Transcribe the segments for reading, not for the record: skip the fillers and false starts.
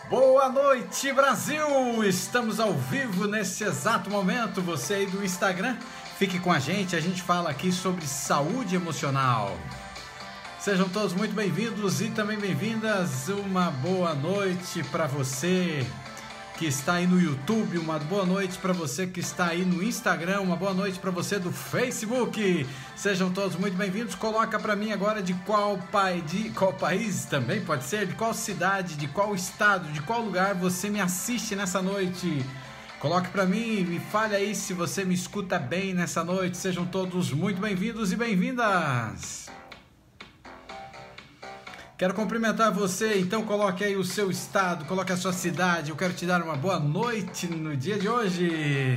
Boa noite, Brasil! Estamos ao vivo nesse exato momento. Você aí do Instagram, fique com a gente fala aqui sobre saúde emocional. Sejam todos muito bem-vindos e também bem-vindas. Uma boa noite para você que está aí no YouTube, uma boa noite para você que está aí no Instagram, uma boa noite para você do Facebook. Sejam todos muito bem-vindos. Coloca para mim agora de qual país também pode ser, de qual cidade, de qual estado, de qual lugar você me assiste nessa noite. Coloque para mim, me fale aí se você me escuta bem nessa noite. Sejam todos muito bem-vindos e bem-vindas. Quero cumprimentar você, então coloque aí o seu estado, coloque a sua cidade. Eu quero te dar uma boa noite no dia de hoje.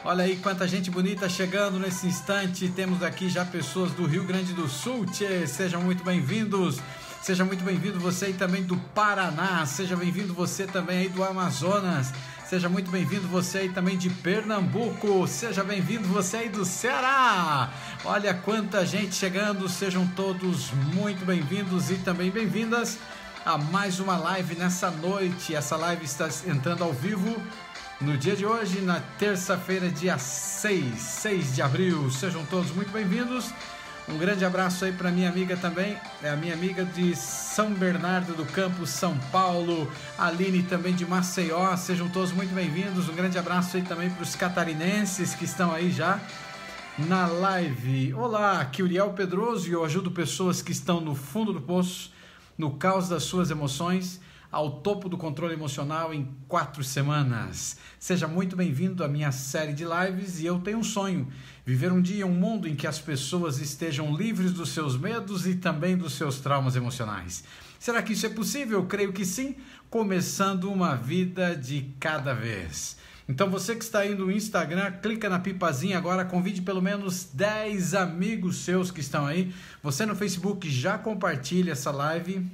Olha aí quanta gente bonita chegando nesse instante. Temos aqui já pessoas do Rio Grande do Sul. Sejam muito bem-vindos. Seja muito bem-vindo você aí também do Paraná. Seja bem-vindo você também aí do Amazonas. Seja muito bem-vindo você aí também de Pernambuco. Seja bem-vindo você aí do Ceará. Olha quanta gente chegando. Sejam todos muito bem-vindos e também bem-vindas a mais uma live nessa noite. Essa live está entrando ao vivo no dia de hoje, na terça-feira, dia 6 de abril. Sejam todos muito bem-vindos. Um grande abraço aí para minha amiga também, é a minha amiga de São Bernardo do Campo, São Paulo, Aline também de Maceió, sejam todos muito bem-vindos. Um grande abraço aí também para os catarinenses que estão aí já na live. Olá, aqui é Uriel Pedroso e eu ajudo pessoas que estão no fundo do poço, no caos das suas emoções, ao topo do controle emocional em 4 semanas. Seja muito bem-vindo à minha série de lives e eu tenho um sonho, viver um dia, um mundo em que as pessoas estejam livres dos seus medos e também dos seus traumas emocionais. Será que isso é possível? Eu creio que sim, começando uma vida de cada vez. Então você que está aí no Instagram, clica na pipazinha agora, convide pelo menos 10 amigos seus que estão aí. Você no Facebook já compartilha essa live,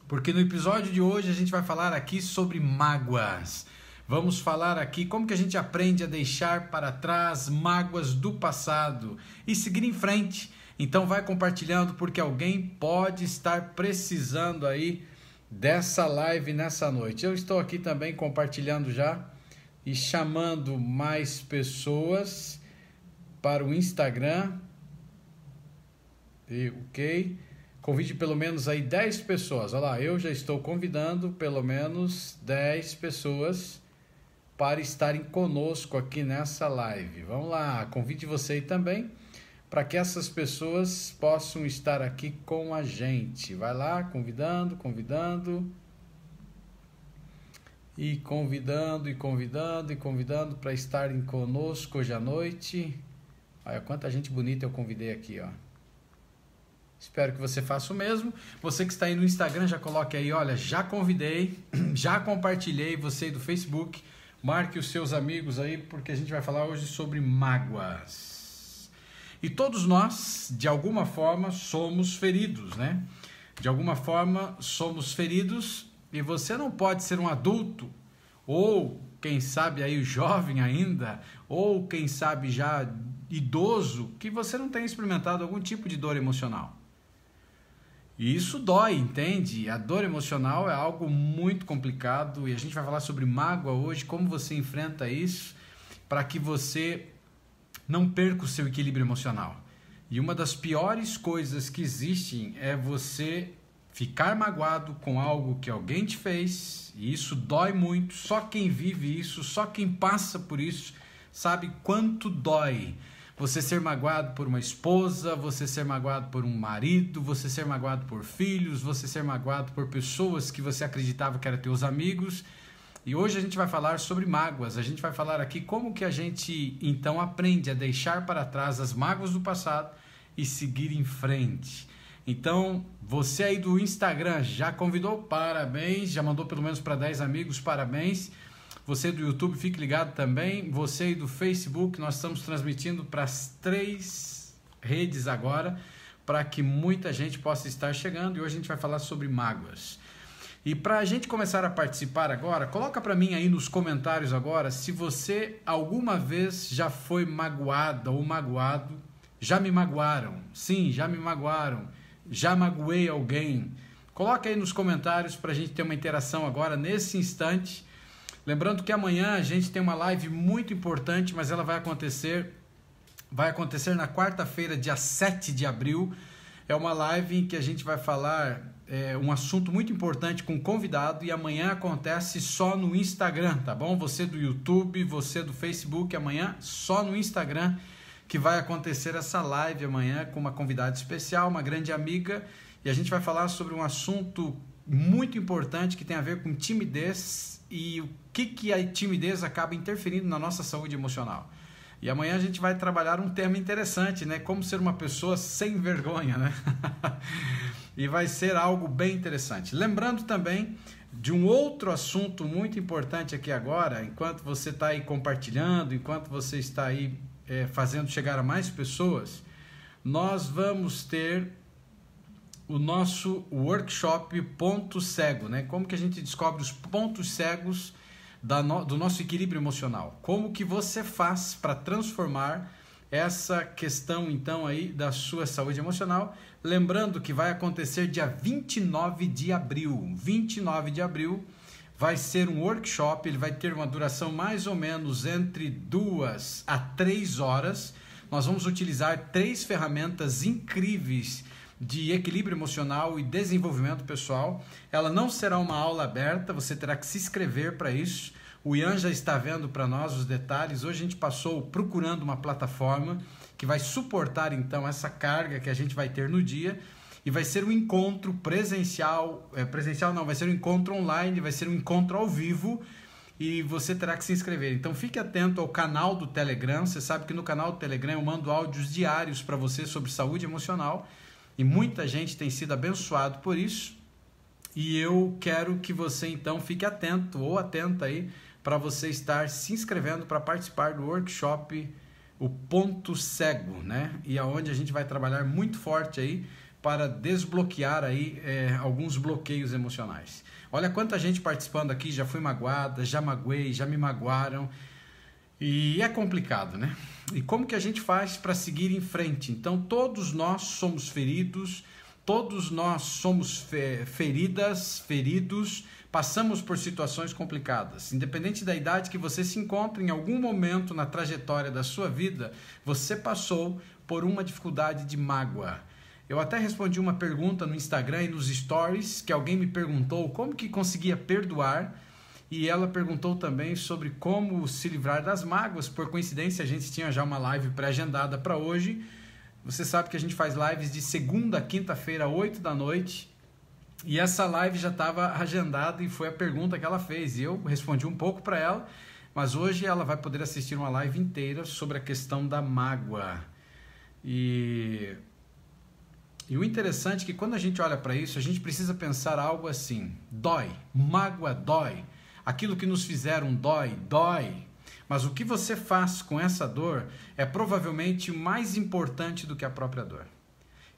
porque no episódio de hoje a gente vai falar aqui sobre mágoas. Vamos falar aqui como que a gente aprende a deixar para trás mágoas do passado e seguir em frente. Então vai compartilhando porque alguém pode estar precisando aí dessa live nessa noite. Eu estou aqui também compartilhando já e chamando mais pessoas para o Instagram. Ok. Convide pelo menos aí 10 pessoas. Olha lá, eu já estou convidando pelo menos 10 pessoas para estarem conosco aqui nessa live. Vamos lá, convide você aí também para que essas pessoas possam estar aqui com a gente. Vai lá, convidando para estarem conosco hoje à noite. Olha quanta gente bonita eu convidei aqui, ó. Espero que você faça o mesmo. Você que está aí no Instagram, já coloque aí, olha, já convidei, já compartilhei. Você aí do Facebook, marque os seus amigos aí, porque a gente vai falar hoje sobre mágoas. E todos nós, de alguma forma, somos feridos, né? De alguma forma, somos feridos e você não pode ser um adulto, ou quem sabe aí jovem ainda, ou quem sabe já idoso, que você não tenha experimentado algum tipo de dor emocional. E isso dói, entende? A dor emocional é algo muito complicado e a gente vai falar sobre mágoa hoje, como você enfrenta isso para que você não perca o seu equilíbrio emocional. E uma das piores coisas que existem é você ficar magoado com algo que alguém te fez, e isso dói muito. Só quem vive isso, só quem passa por isso sabe quanto dói. Você ser magoado por uma esposa, você ser magoado por um marido, você ser magoado por filhos, você ser magoado por pessoas que você acreditava que eram teus amigos. E hoje a gente vai falar sobre mágoas. A gente vai falar aqui como que a gente então aprende a deixar para trás as mágoas do passado e seguir em frente. Então, você aí do Instagram já convidou? Parabéns, já mandou pelo menos para 10 amigos, parabéns. Você do YouTube, fique ligado também. Você aí do Facebook, nós estamos transmitindo para as 3 redes agora, para que muita gente possa estar chegando. E hoje a gente vai falar sobre mágoas. E para a gente começar a participar agora, coloca para mim aí nos comentários agora se você alguma vez já foi magoada ou magoado. Já me magoaram. Sim, já me magoaram. Já magoei alguém. Coloca aí nos comentários para a gente ter uma interação agora, nesse instante. Lembrando que amanhã a gente tem uma live muito importante, mas ela vai acontecer na quarta-feira, dia 7 de abril. É uma live em que a gente vai falar um assunto muito importante com convidado, e amanhã acontece só no Instagram, tá bom? Você do YouTube, você do Facebook, amanhã só no Instagram que vai acontecer essa live amanhã com uma convidada especial, uma grande amiga, e a gente vai falar sobre um assunto muito importante que tem a ver com timidez e o que a timidez acaba interferindo na nossa saúde emocional. E amanhã a gente vai trabalhar um tema interessante, né? Como ser uma pessoa sem vergonha, né? E vai ser algo bem interessante. Lembrando também de um outro assunto muito importante aqui agora, enquanto você está aí compartilhando, enquanto você está aí fazendo chegar a mais pessoas, nós vamos ter o nosso workshop Ponto Cego, né? Como que a gente descobre os pontos cegos do nosso equilíbrio emocional? Como que você faz para transformar essa questão então aí da sua saúde emocional? Lembrando que vai acontecer dia 29 de abril. 29 de abril vai ser um workshop, ele vai ter uma duração mais ou menos entre 2 a 3 horas. Nós vamos utilizar 3 ferramentas incríveis de equilíbrio emocional e desenvolvimento pessoal. Ela não será uma aula aberta, você terá que se inscrever para isso. O Ian já está vendo para nós os detalhes. Hoje a gente passou procurando uma plataforma que vai suportar então essa carga que a gente vai ter no dia, e vai ser um encontro presencial, vai ser um encontro online, vai ser um encontro ao vivo, e você terá que se inscrever. Então fique atento ao canal do Telegram. Você sabe que no canal do Telegram eu mando áudios diários para você sobre saúde emocional, e muita gente tem sido abençoado por isso, e eu quero que você então fique atento ou atenta aí para você estar se inscrevendo para participar do workshop O Ponto Cego, né? E aonde a gente vai trabalhar muito forte aí para desbloquear aí alguns bloqueios emocionais. Olha quanta gente participando aqui, já fui magoada, já magoei, já me magoaram, e é complicado, né? E como que a gente faz para seguir em frente? Então todos nós somos feridos, todos nós somos feridos, passamos por situações complicadas. Independente da idade que você se encontra, em algum momento na trajetória da sua vida, você passou por uma dificuldade de mágoa. Eu até respondi uma pergunta no Instagram e nos stories, que alguém me perguntou como que conseguia perdoar, e ela perguntou também sobre como se livrar das mágoas. Por coincidência, a gente tinha já uma live pré-agendada para hoje. Você sabe que a gente faz lives de segunda a quinta-feira, 8 da noite. E essa live já estava agendada e foi a pergunta que ela fez. E eu respondi um pouco para ela, mas hoje ela vai poder assistir uma live inteira sobre a questão da mágoa. E o interessante é que quando a gente olha para isso, a gente precisa pensar algo assim: dói, mágoa dói. Aquilo que nos fizeram dói. Mas o que você faz com essa dor é provavelmente mais importante do que a própria dor.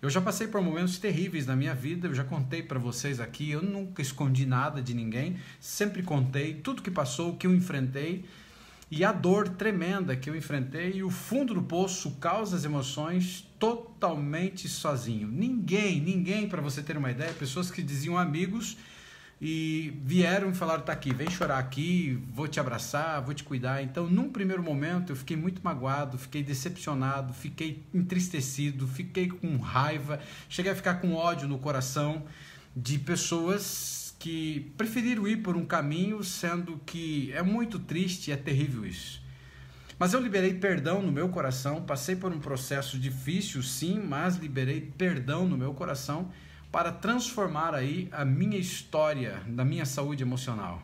Eu já passei por momentos terríveis na minha vida, eu já contei para vocês aqui, eu nunca escondi nada de ninguém, sempre contei tudo que passou, o que eu enfrentei, e a dor tremenda que eu enfrentei, e o fundo do poço causa as emoções totalmente sozinho. Ninguém, para você ter uma ideia, pessoas que diziam amigos, e vieram e falaram: tá aqui, vem chorar aqui, vou te abraçar, vou te cuidar. Então, num primeiro momento, eu fiquei muito magoado, fiquei decepcionado, fiquei entristecido, fiquei com raiva, cheguei a ficar com ódio no coração de pessoas que preferiram ir por um caminho, sendo que é muito triste, é terrível isso. Mas eu liberei perdão no meu coração, passei por um processo difícil, sim, mas liberei perdão no meu coração, para transformar aí a minha história da minha saúde emocional.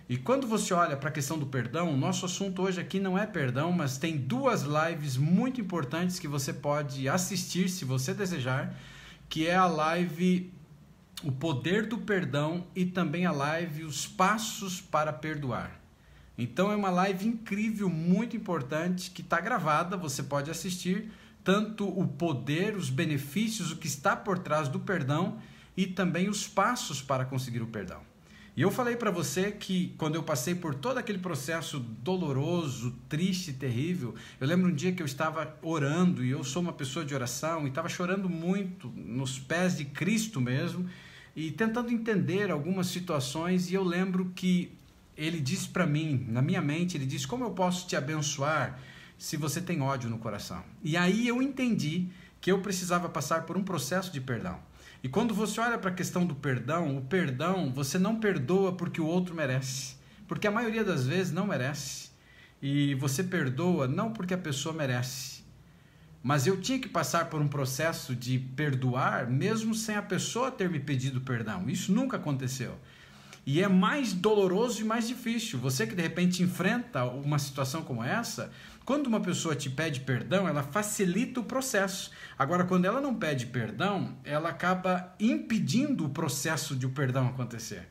E quando você olha para a questão do perdão, nosso assunto hoje aqui não é perdão, mas tem 2 lives muito importantes que você pode assistir se você desejar, que é a live O Poder do Perdão e também a live Os Passos para Perdoar. Então é uma live incrível, muito importante, que está gravada, você pode assistir, tanto o poder, os benefícios, o que está por trás do perdão e também os passos para conseguir o perdão. E eu falei para você que quando eu passei por todo aquele processo doloroso, triste, terrível, eu lembro um dia que eu estava orando, e eu sou uma pessoa de oração, e estava chorando muito nos pés de Cristo mesmo, e tentando entender algumas situações, e eu lembro que ele disse para mim, na minha mente, ele disse: como eu posso te abençoar se você tem ódio no coração? E aí eu entendi que eu precisava passar por um processo de perdão. E quando você olha para a questão do perdão, o perdão, você não perdoa porque o outro merece, porque a maioria das vezes não merece. E você perdoa não porque a pessoa merece. Mas eu tinha que passar por um processo de perdoar mesmo sem a pessoa ter me pedido perdão. Isso nunca aconteceu. E é mais doloroso e mais difícil. Você que de repente enfrenta uma situação como essa, quando uma pessoa te pede perdão, ela facilita o processo. Agora, quando ela não pede perdão, ela acaba impedindo o processo de o perdão acontecer.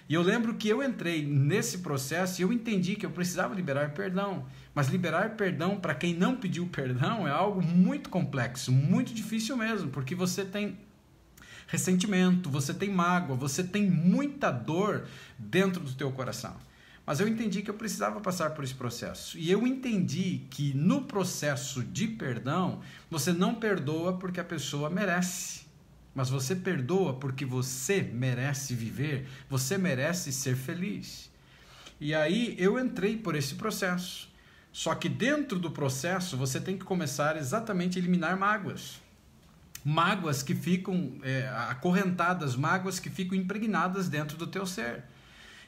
E eu lembro que eu entrei nesse processo e eu entendi que eu precisava liberar perdão. Mas liberar perdão para quem não pediu perdão é algo muito complexo, muito difícil mesmo, porque você tem ressentimento, você tem mágoa, você tem muita dor dentro do teu coração. Mas eu entendi que eu precisava passar por esse processo. E eu entendi que no processo de perdão, você não perdoa porque a pessoa merece. Mas você perdoa porque você merece viver, você merece ser feliz. E aí eu entrei por esse processo. Só que dentro do processo você tem que começar exatamente a eliminar mágoas. Mágoas que ficam acorrentadas, mágoas que ficam impregnadas dentro do teu ser.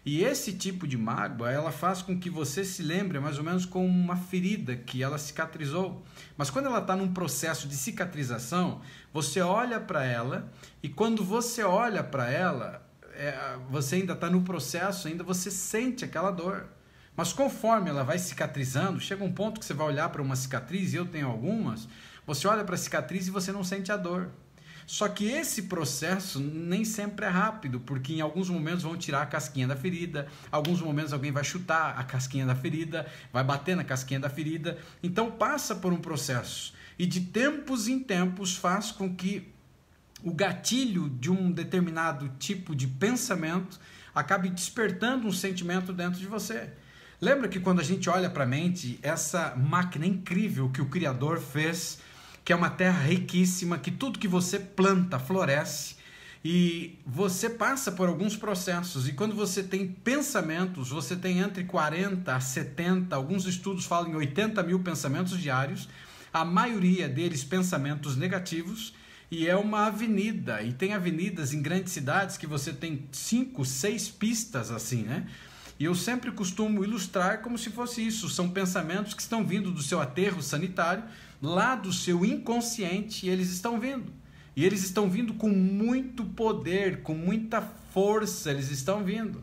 E esse tipo de mágoa, ela faz com que você se lembre mais ou menos como uma ferida que ela cicatrizou. Mas quando ela está num processo de cicatrização, você olha para ela e quando você olha para ela, você ainda está no processo, ainda você sente aquela dor. Mas conforme ela vai cicatrizando, chega um ponto que você vai olhar para uma cicatriz, e eu tenho algumas, você olha para a cicatriz e você não sente a dor. Só que esse processo nem sempre é rápido, porque em alguns momentos vão tirar a casquinha da ferida, alguns momentos alguém vai chutar a casquinha da ferida, vai bater na casquinha da ferida, então passa por um processo. E de tempos em tempos faz com que o gatilho de um determinado tipo de pensamento acabe despertando um sentimento dentro de você. Lembra que quando a gente olha para a mente, essa máquina incrível que o Criador fez, que é uma terra riquíssima, que tudo que você planta floresce, e você passa por alguns processos, e quando você tem pensamentos, você tem entre 40 a 70, alguns estudos falam em 80 mil pensamentos diários, a maioria deles pensamentos negativos, e é uma avenida, e tem avenidas em grandes cidades que você tem 5, 6 pistas assim, né? E eu sempre costumo ilustrar como se fosse isso, são pensamentos que estão vindo do seu aterro sanitário, lá do seu inconsciente, e eles estão vindo. E eles estão vindo com muito poder, com muita força, eles estão vindo.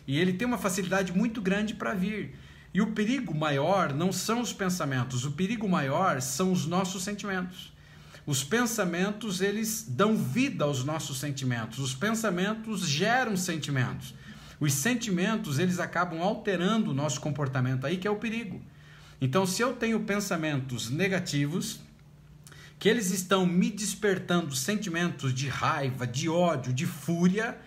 E ele tem uma facilidade muito grande para vir. E o perigo maior não são os pensamentos, o perigo maior são os nossos sentimentos. Os pensamentos, eles dão vida aos nossos sentimentos, os pensamentos geram sentimentos. Os sentimentos, eles acabam alterando o nosso comportamento, aí que é o perigo. Então, se eu tenho pensamentos negativos, que eles estão me despertando sentimentos de raiva, de ódio, de fúria,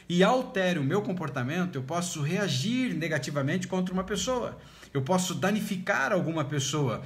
e altere o meu comportamento, eu posso reagir negativamente contra uma pessoa. Eu posso danificar alguma pessoa.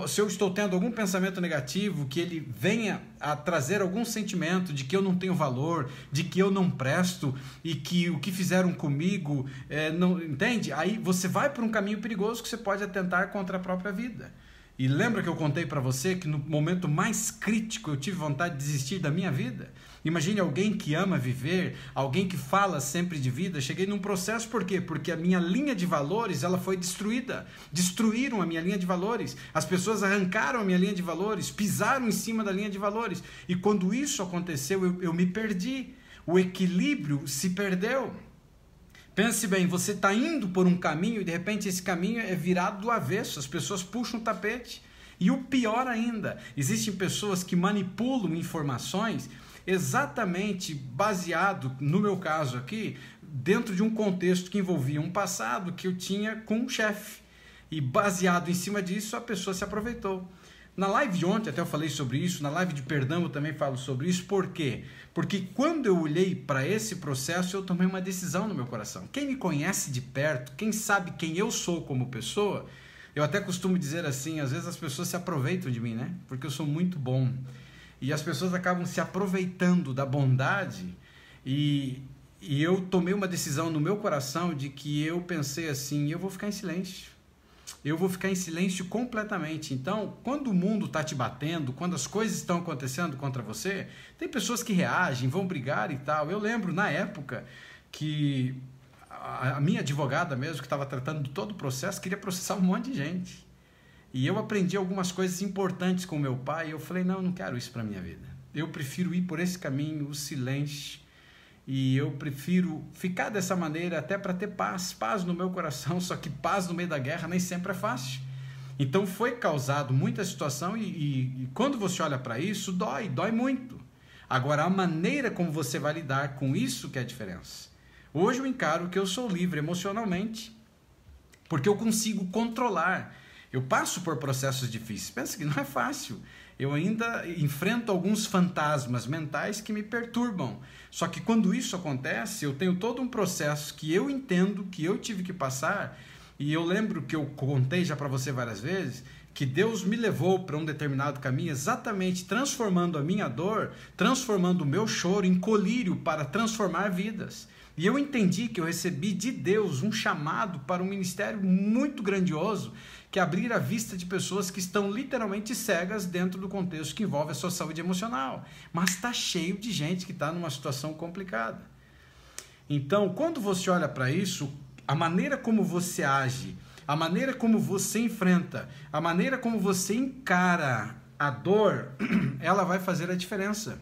Se eu estou tendo algum pensamento negativo, que ele venha a trazer algum sentimento de que eu não tenho valor, de que eu não presto e que o que fizeram comigo, não entende? Aí você vai por um caminho perigoso que você pode atentar contra a própria vida. E lembra que eu contei para você que no momento mais crítico eu tive vontade de desistir da minha vida? Imagine alguém que ama viver, alguém que fala sempre de vida. Cheguei num processo, por quê? Porque a minha linha de valores, ela foi destruída. Destruíram a minha linha de valores. As pessoas arrancaram a minha linha de valores, pisaram em cima da linha de valores. E quando isso aconteceu, eu me perdi. O equilíbrio se perdeu. Pense bem, você está indo por um caminho e de repente esse caminho é virado do avesso, as pessoas puxam o tapete. E o pior ainda, existem pessoas que manipulam informações exatamente baseado, no meu caso aqui, dentro de um contexto que envolvia um passado que eu tinha com um chefe. E baseado em cima disso, a pessoa se aproveitou. Na live de ontem até eu falei sobre isso, na live de perdão eu também falo sobre isso. Por quê? Porque quando eu olhei para esse processo, eu tomei uma decisão no meu coração. Quem me conhece de perto, quem sabe quem eu sou como pessoa, eu até costumo dizer assim, às vezes as pessoas se aproveitam de mim, né? Porque eu sou muito bom. E as pessoas acabam se aproveitando da bondade E eu tomei uma decisão no meu coração de que eu pensei assim, eu vou ficar em silêncio. Eu vou ficar em silêncio completamente. Então, quando o mundo está te batendo, quando as coisas estão acontecendo contra você, tem pessoas que reagem, vão brigar e tal. Eu lembro, na época, que a minha advogada mesmo, que estava tratando de todo o processo, queria processar um monte de gente. E eu aprendi algumas coisas importantes com meu pai e eu falei, não, eu não quero isso para a minha vida. Eu prefiro ir por esse caminho, o silêncio, e eu prefiro ficar dessa maneira até para ter paz no meu coração, só que paz no meio da guerra nem sempre é fácil. Então foi causado muita situação e quando você olha para isso, dói muito. Agora, a maneira como você vai lidar com isso que é a diferença. Hoje eu encaro que eu sou livre emocionalmente, porque eu consigo controlar. Eu passo por processos difíceis. Pensa que não é fácil. Eu ainda enfrento alguns fantasmas mentais que me perturbam. Só que quando isso acontece, eu tenho todo um processo que eu entendo, que eu tive que passar. E eu lembro que eu contei já para você várias vezes, que Deus me levou para um determinado caminho, exatamente transformando a minha dor, transformando o meu choro em colírio para transformar vidas. E eu entendi que eu recebi de Deus um chamado para um ministério muito grandioso, que é abrir a vista de pessoas que estão literalmente cegas dentro do contexto que envolve a sua saúde emocional. Mas está cheio de gente que está numa situação complicada. Então, quando você olha para isso, a maneira como você age, a maneira como você enfrenta, a maneira como você encara a dor, ela vai fazer a diferença.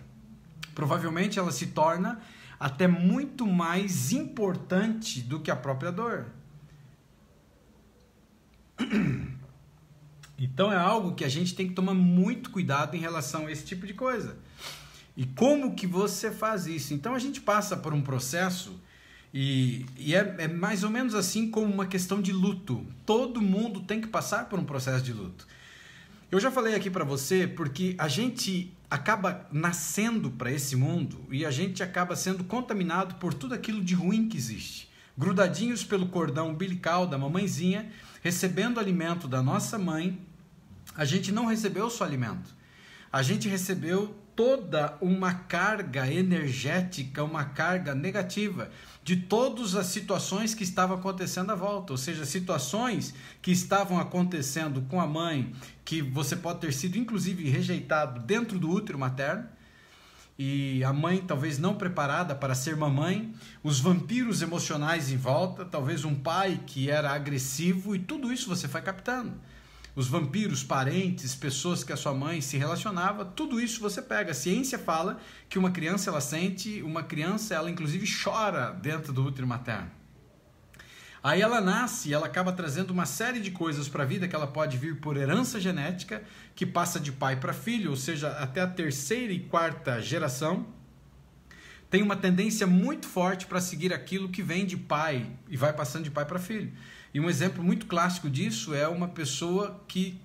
Provavelmente ela se torna até muito mais importante do que a própria dor. Então é algo que a gente tem que tomar muito cuidado em relação a esse tipo de coisa. E como que você faz isso? Então a gente passa por um processo e é mais ou menos assim como uma questão de luto. Todo mundo tem que passar por um processo de luto. Eu já falei aqui para você porque a gente acaba nascendo para esse mundo e a gente acaba sendo contaminado por tudo aquilo de ruim que existe. Grudadinhos pelo cordão umbilical da mamãezinha, recebendo alimento da nossa mãe, a gente não recebeu só alimento. A gente recebeu toda uma carga energética, uma carga negativa de todas as situações que estavam acontecendo à volta, ou seja, situações que estavam acontecendo com a mãe, que você pode ter sido inclusive rejeitado dentro do útero materno, e a mãe talvez não preparada para ser mamãe, os vampiros emocionais em volta, talvez um pai que era agressivo, e tudo isso você vai captando. Os vampiros, parentes, pessoas que a sua mãe se relacionava, tudo isso você pega. A ciência fala que uma criança ela sente, uma criança ela inclusive chora dentro do útero materno. Aí ela nasce e ela acaba trazendo uma série de coisas para a vida que ela pode vir por herança genética, que passa de pai para filho, ou seja, até a terceira e quarta geração. Tem uma tendência muito forte para seguir aquilo que vem de pai e vai passando de pai para filho. E um exemplo muito clássico disso é uma pessoa que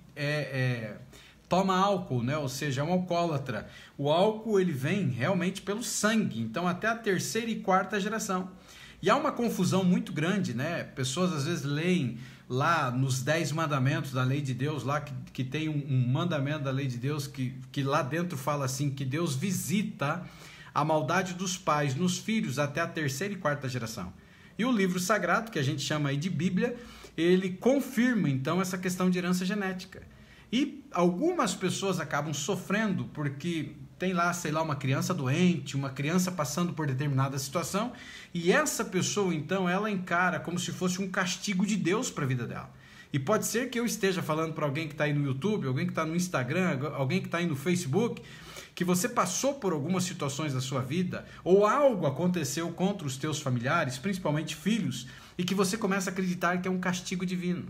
toma álcool, né? Ou seja, é um alcoólatra. O álcool ele vem realmente pelo sangue, então até a terceira e quarta geração. E há uma confusão muito grande, né? Pessoas às vezes leem lá nos 10 mandamentos da lei de Deus, lá que tem um mandamento da lei de Deus que lá dentro fala assim, que Deus visita a maldade dos pais nos filhos até a terceira e quarta geração. E o livro sagrado, que a gente chama aí de Bíblia, ele confirma então essa questão de herança genética. E algumas pessoas acabam sofrendo porque tem lá, sei lá, uma criança doente, uma criança passando por determinada situação, e essa pessoa então ela encara como se fosse um castigo de Deus para a vida dela. E pode ser que eu esteja falando para alguém que está aí no YouTube, alguém que está no Instagram, alguém que está aí no Facebook, que você passou por algumas situações da sua vida, ou algo aconteceu contra os teus familiares, principalmente filhos, e que você começa a acreditar que é um castigo divino.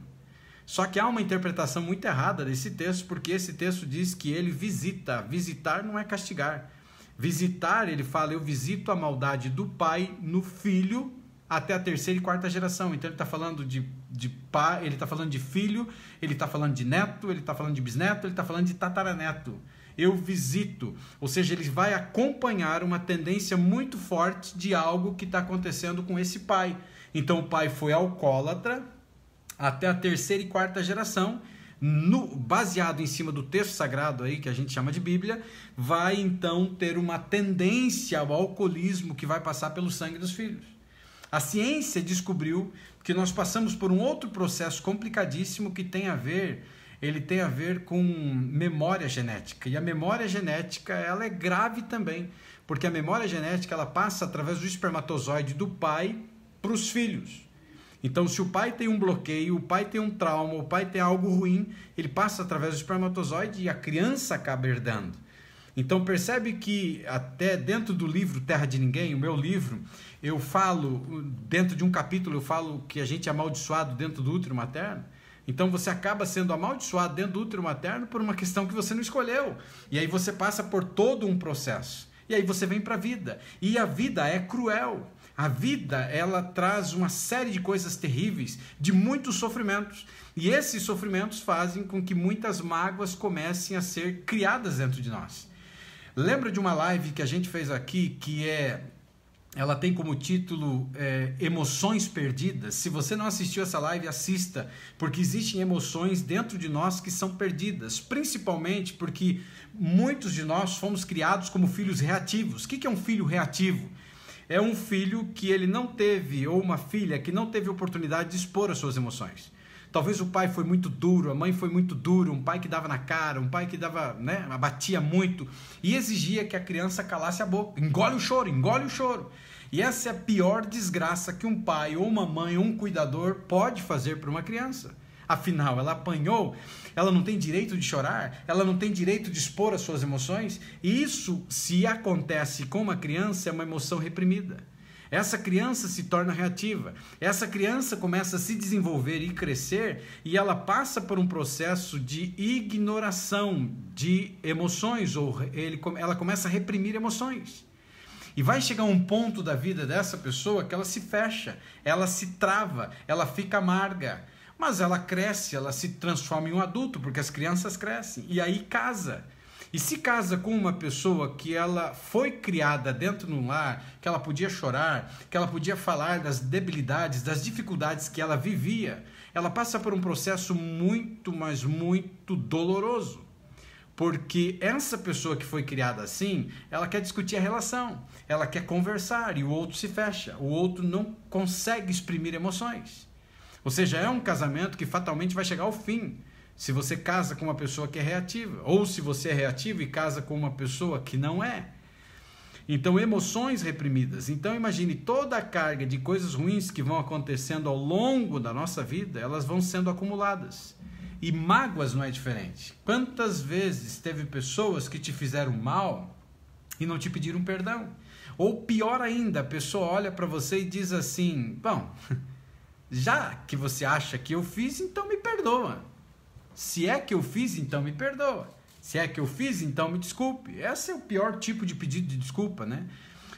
Só que há uma interpretação muito errada desse texto, porque esse texto diz que ele visita. Visitar não é castigar. Visitar, ele fala, eu visito a maldade do pai no filho até a terceira e quarta geração. Então ele está falando de pai, ele está falando de filho, ele está falando de neto, ele está falando de bisneto, ele está falando de tataraneto. Eu visito, ou seja, ele vai acompanhar uma tendência muito forte de algo que está acontecendo com esse pai. Então o pai foi alcoólatra até a terceira e quarta geração, baseado em cima do texto sagrado aí, que a gente chama de Bíblia, vai então ter uma tendência ao alcoolismo que vai passar pelo sangue dos filhos. A ciência descobriu que nós passamos por um outro processo complicadíssimo que ele tem a ver com memória genética. E a memória genética, ela é grave também, porque a memória genética, ela passa através do espermatozoide do pai para os filhos. Então, se o pai tem um bloqueio, o pai tem um trauma, o pai tem algo ruim, ele passa através do espermatozoide e a criança acaba herdando. Então, percebe que até dentro do livro Terra de Ninguém, o meu livro, eu falo, dentro de um capítulo, eu falo que a gente é amaldiçoado dentro do útero materno. Então, você acaba sendo amaldiçoado dentro do útero materno por uma questão que você não escolheu. E aí você passa por todo um processo. E aí você vem para a vida. E a vida é cruel. A vida, ela traz uma série de coisas terríveis, de muitos sofrimentos. E esses sofrimentos fazem com que muitas mágoas comecem a ser criadas dentro de nós. Lembra de uma live que a gente fez aqui, ela tem como título Emoções Perdidas? Se você não assistiu essa live, assista, porque existem emoções dentro de nós que são perdidas, principalmente porque muitos de nós fomos criados como filhos reativos. O que é um filho reativo? É um filho que ele não teve, ou uma filha que não teve oportunidade de expor as suas emoções. Talvez o pai foi muito duro, a mãe foi muito dura, um pai que dava na cara, um pai que dava, abatia muito e exigia que a criança calasse a boca. Engole o choro, engole o choro. E essa é a pior desgraça que um pai ou uma mãe ou um cuidador pode fazer para uma criança. Afinal, ela apanhou, ela não tem direito de chorar, ela não tem direito de expor as suas emoções. E isso, se acontece com uma criança, é uma emoção reprimida. Essa criança se torna reativa, essa criança começa a se desenvolver e crescer e ela passa por um processo de ignoração de emoções, ou ela começa a reprimir emoções. E vai chegar um ponto da vida dessa pessoa que ela se fecha, ela se trava, ela fica amarga. Mas ela cresce, ela se transforma em um adulto, porque as crianças crescem, e aí casa. E se casa com uma pessoa que ela foi criada dentro de um lar, que ela podia chorar, que ela podia falar das debilidades, das dificuldades que ela vivia, ela passa por um processo muito, mas muito doloroso. Porque essa pessoa que foi criada assim, ela quer discutir a relação, ela quer conversar, e o outro se fecha, o outro não consegue exprimir emoções. Ou seja, é um casamento que fatalmente vai chegar ao fim, se você casa com uma pessoa que é reativa, ou se você é reativo e casa com uma pessoa que não é. Então, emoções reprimidas. Então, imagine toda a carga de coisas ruins que vão acontecendo ao longo da nossa vida, elas vão sendo acumuladas. E mágoas não é diferente. Quantas vezes teve pessoas que te fizeram mal e não te pediram perdão? Ou pior ainda, a pessoa olha para você e diz assim, bom, já que você acha que eu fiz, então me perdoa. Se é que eu fiz, então me perdoa. Se é que eu fiz, então me desculpe. Esse é o pior tipo de pedido de desculpa, né?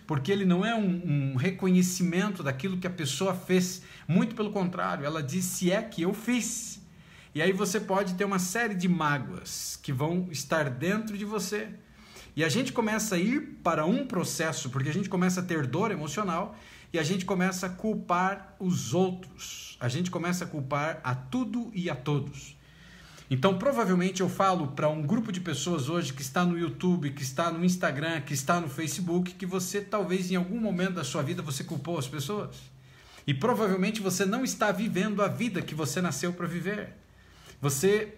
Porque ele não é um reconhecimento daquilo que a pessoa fez. Muito pelo contrário, ela diz se é que eu fiz. E aí você pode ter uma série de mágoas que vão estar dentro de você. E a gente começa a ir para um processo, porque a gente começa a ter dor emocional e a gente começa a culpar os outros. A gente começa a culpar a tudo e a todos. Então, provavelmente eu falo para um grupo de pessoas hoje que está no YouTube, que está no Instagram, que está no Facebook, que você talvez em algum momento da sua vida você culpou as pessoas. E provavelmente você não está vivendo a vida que você nasceu para viver. Você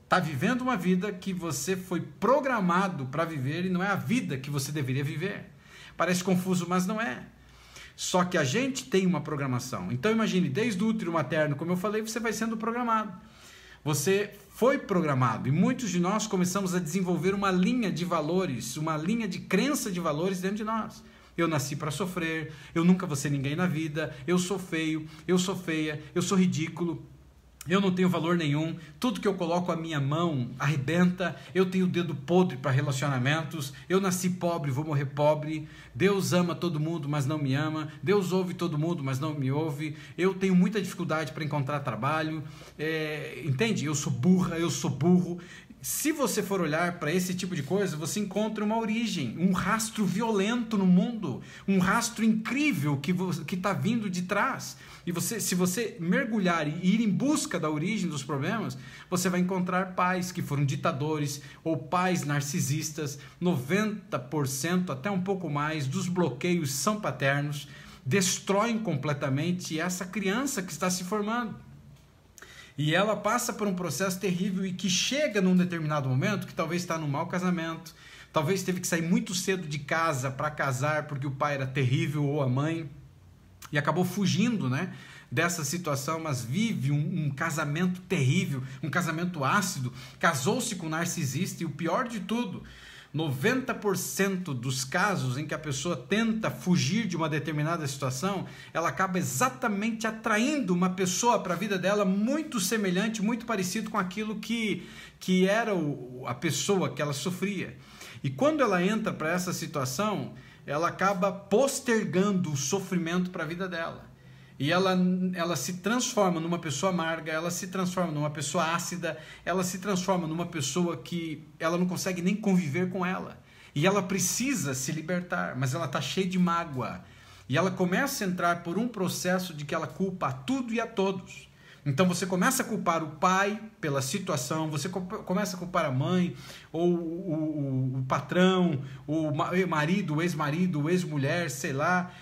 está vivendo uma vida que você foi programado para viver e não é a vida que você deveria viver. Parece confuso, mas não é. Só que a gente tem uma programação. Então imagine, desde o útero materno, como eu falei, você vai sendo programado. Você foi programado e muitos de nós começamos a desenvolver uma linha de valores, uma linha de crença de valores dentro de nós. Eu nasci para sofrer, eu nunca vou ser ninguém na vida, eu sou feio, eu sou feia, eu sou ridículo, eu não tenho valor nenhum, tudo que eu coloco a minha mão arrebenta, eu tenho o dedo podre para relacionamentos, eu nasci pobre, vou morrer pobre, Deus ama todo mundo, mas não me ama, Deus ouve todo mundo, mas não me ouve, eu tenho muita dificuldade para encontrar trabalho, entende? Eu sou burra, eu sou burro. Se você for olhar para esse tipo de coisa, você encontra uma origem, um rastro violento no mundo, um rastro incrível que está vindo de trás. E se você mergulhar e ir em busca da origem dos problemas, você vai encontrar pais que foram ditadores ou pais narcisistas. 90%, até um pouco mais, dos bloqueios são paternos, destroem completamente essa criança que está se formando. E ela passa por um processo terrível e que chega num determinado momento que talvez está num mau casamento, talvez teve que sair muito cedo de casa para casar porque o pai era terrível ou a mãe, e acabou fugindo, né, dessa situação, mas vive um casamento terrível, um casamento ácido, casou-se com um narcisista e o pior de tudo, 90% dos casos em que a pessoa tenta fugir de uma determinada situação, ela acaba exatamente atraindo uma pessoa para a vida dela muito semelhante, muito parecido com aquilo que era a pessoa que ela sofria. E quando ela entra para essa situação, ela acaba postergando o sofrimento para a vida dela. E ela se transforma numa pessoa amarga, ela se transforma numa pessoa ácida, ela se transforma numa pessoa que ela não consegue nem conviver com ela. E ela precisa se libertar, mas ela está cheia de mágoa. E ela começa a entrar por um processo de que ela culpa a tudo e a todos. Então você começa a culpar o pai pela situação, você começa a culpar a mãe, ou o patrão, o marido, o ex-marido, o ex-mulher, sei lá.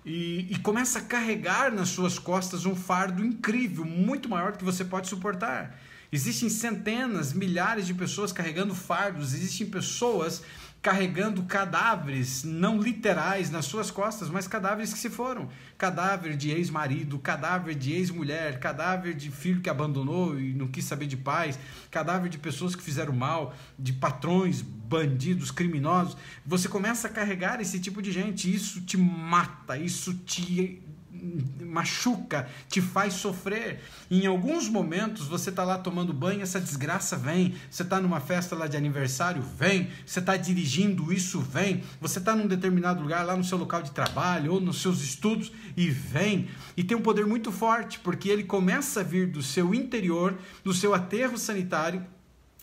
E começa a carregar nas suas costas um fardo incrível, muito maior do que você pode suportar. Existem centenas, milhares de pessoas carregando fardos, existem pessoas carregando cadáveres, não literais, nas suas costas, mas cadáveres que se foram. Cadáver de ex-marido, cadáver de ex-mulher, cadáver de filho que abandonou e não quis saber de pais, cadáver de pessoas que fizeram mal, de patrões, bandidos, criminosos. Você começa a carregar esse tipo de gente, isso te mata, isso te machuca, te faz sofrer. E em alguns momentos você está lá tomando banho, essa desgraça vem, você está numa festa lá de aniversário, vem, você está dirigindo, isso vem, você está num determinado lugar lá no seu local de trabalho ou nos seus estudos e vem, e tem um poder muito forte, porque ele começa a vir do seu interior, do seu aterro sanitário,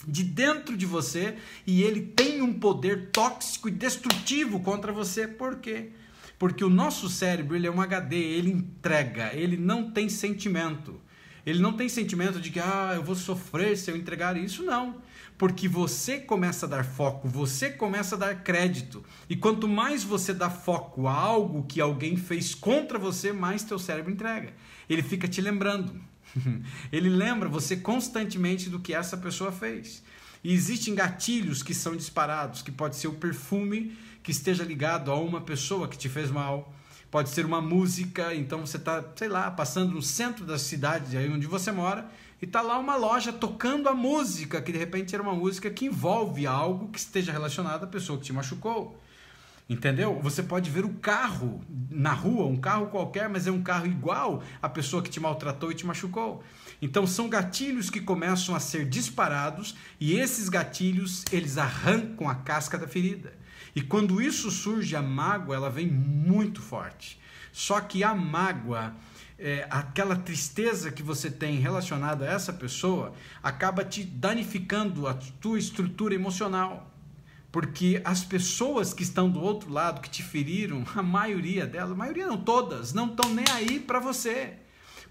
de dentro de você, e ele tem um poder tóxico e destrutivo contra você. Por quê? Porque o nosso cérebro, ele é um HD, ele entrega, ele não tem sentimento. Ele não tem sentimento de que eu vou sofrer se eu entregar isso, não. Porque você começa a dar foco, você começa a dar crédito. E quanto mais você dá foco a algo que alguém fez contra você, mais teu cérebro entrega. Ele fica te lembrando. Ele lembra você constantemente do que essa pessoa fez. E existem gatilhos que são disparados, que pode ser o perfume que esteja ligado a uma pessoa que te fez mal, pode ser uma música, então você está, sei lá, passando no centro da cidade aí onde você mora, e está lá uma loja tocando a música, que de repente era uma música que envolve algo que esteja relacionado à pessoa que te machucou. Entendeu? Você pode ver o carro na rua, um carro qualquer, mas é um carro igual à pessoa que te maltratou e te machucou. Então são gatilhos que começam a ser disparados, e esses gatilhos, eles arrancam a casca da ferida. E quando isso surge, a mágoa, ela vem muito forte. Só que a mágoa, aquela tristeza que você tem relacionada a essa pessoa, acaba te danificando a tua estrutura emocional. Porque as pessoas que estão do outro lado, que te feriram, a maioria delas, a maioria não, todas, não estão nem aí para você.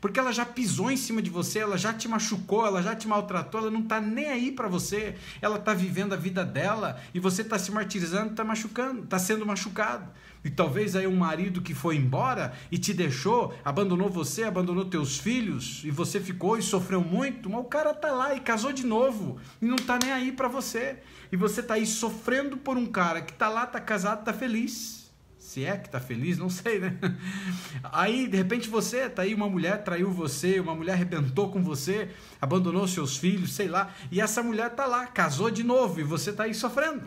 Porque ela já pisou em cima de você, ela já te machucou, ela já te maltratou, ela não está nem aí para você. Ela está vivendo a vida dela e você está se martirizando, está machucando, está sendo machucado. E talvez aí um marido que foi embora e te deixou, abandonou você, abandonou teus filhos, e você ficou e sofreu muito, mas o cara está lá e casou de novo e não está nem aí para você. E você está aí sofrendo por um cara que está lá, está casado, está feliz. Se é que tá feliz, não sei, né? Aí, de repente, você tá aí, uma mulher traiu você, uma mulher arrebentou com você, abandonou seus filhos, sei lá, e essa mulher tá lá, casou de novo, e você tá aí sofrendo,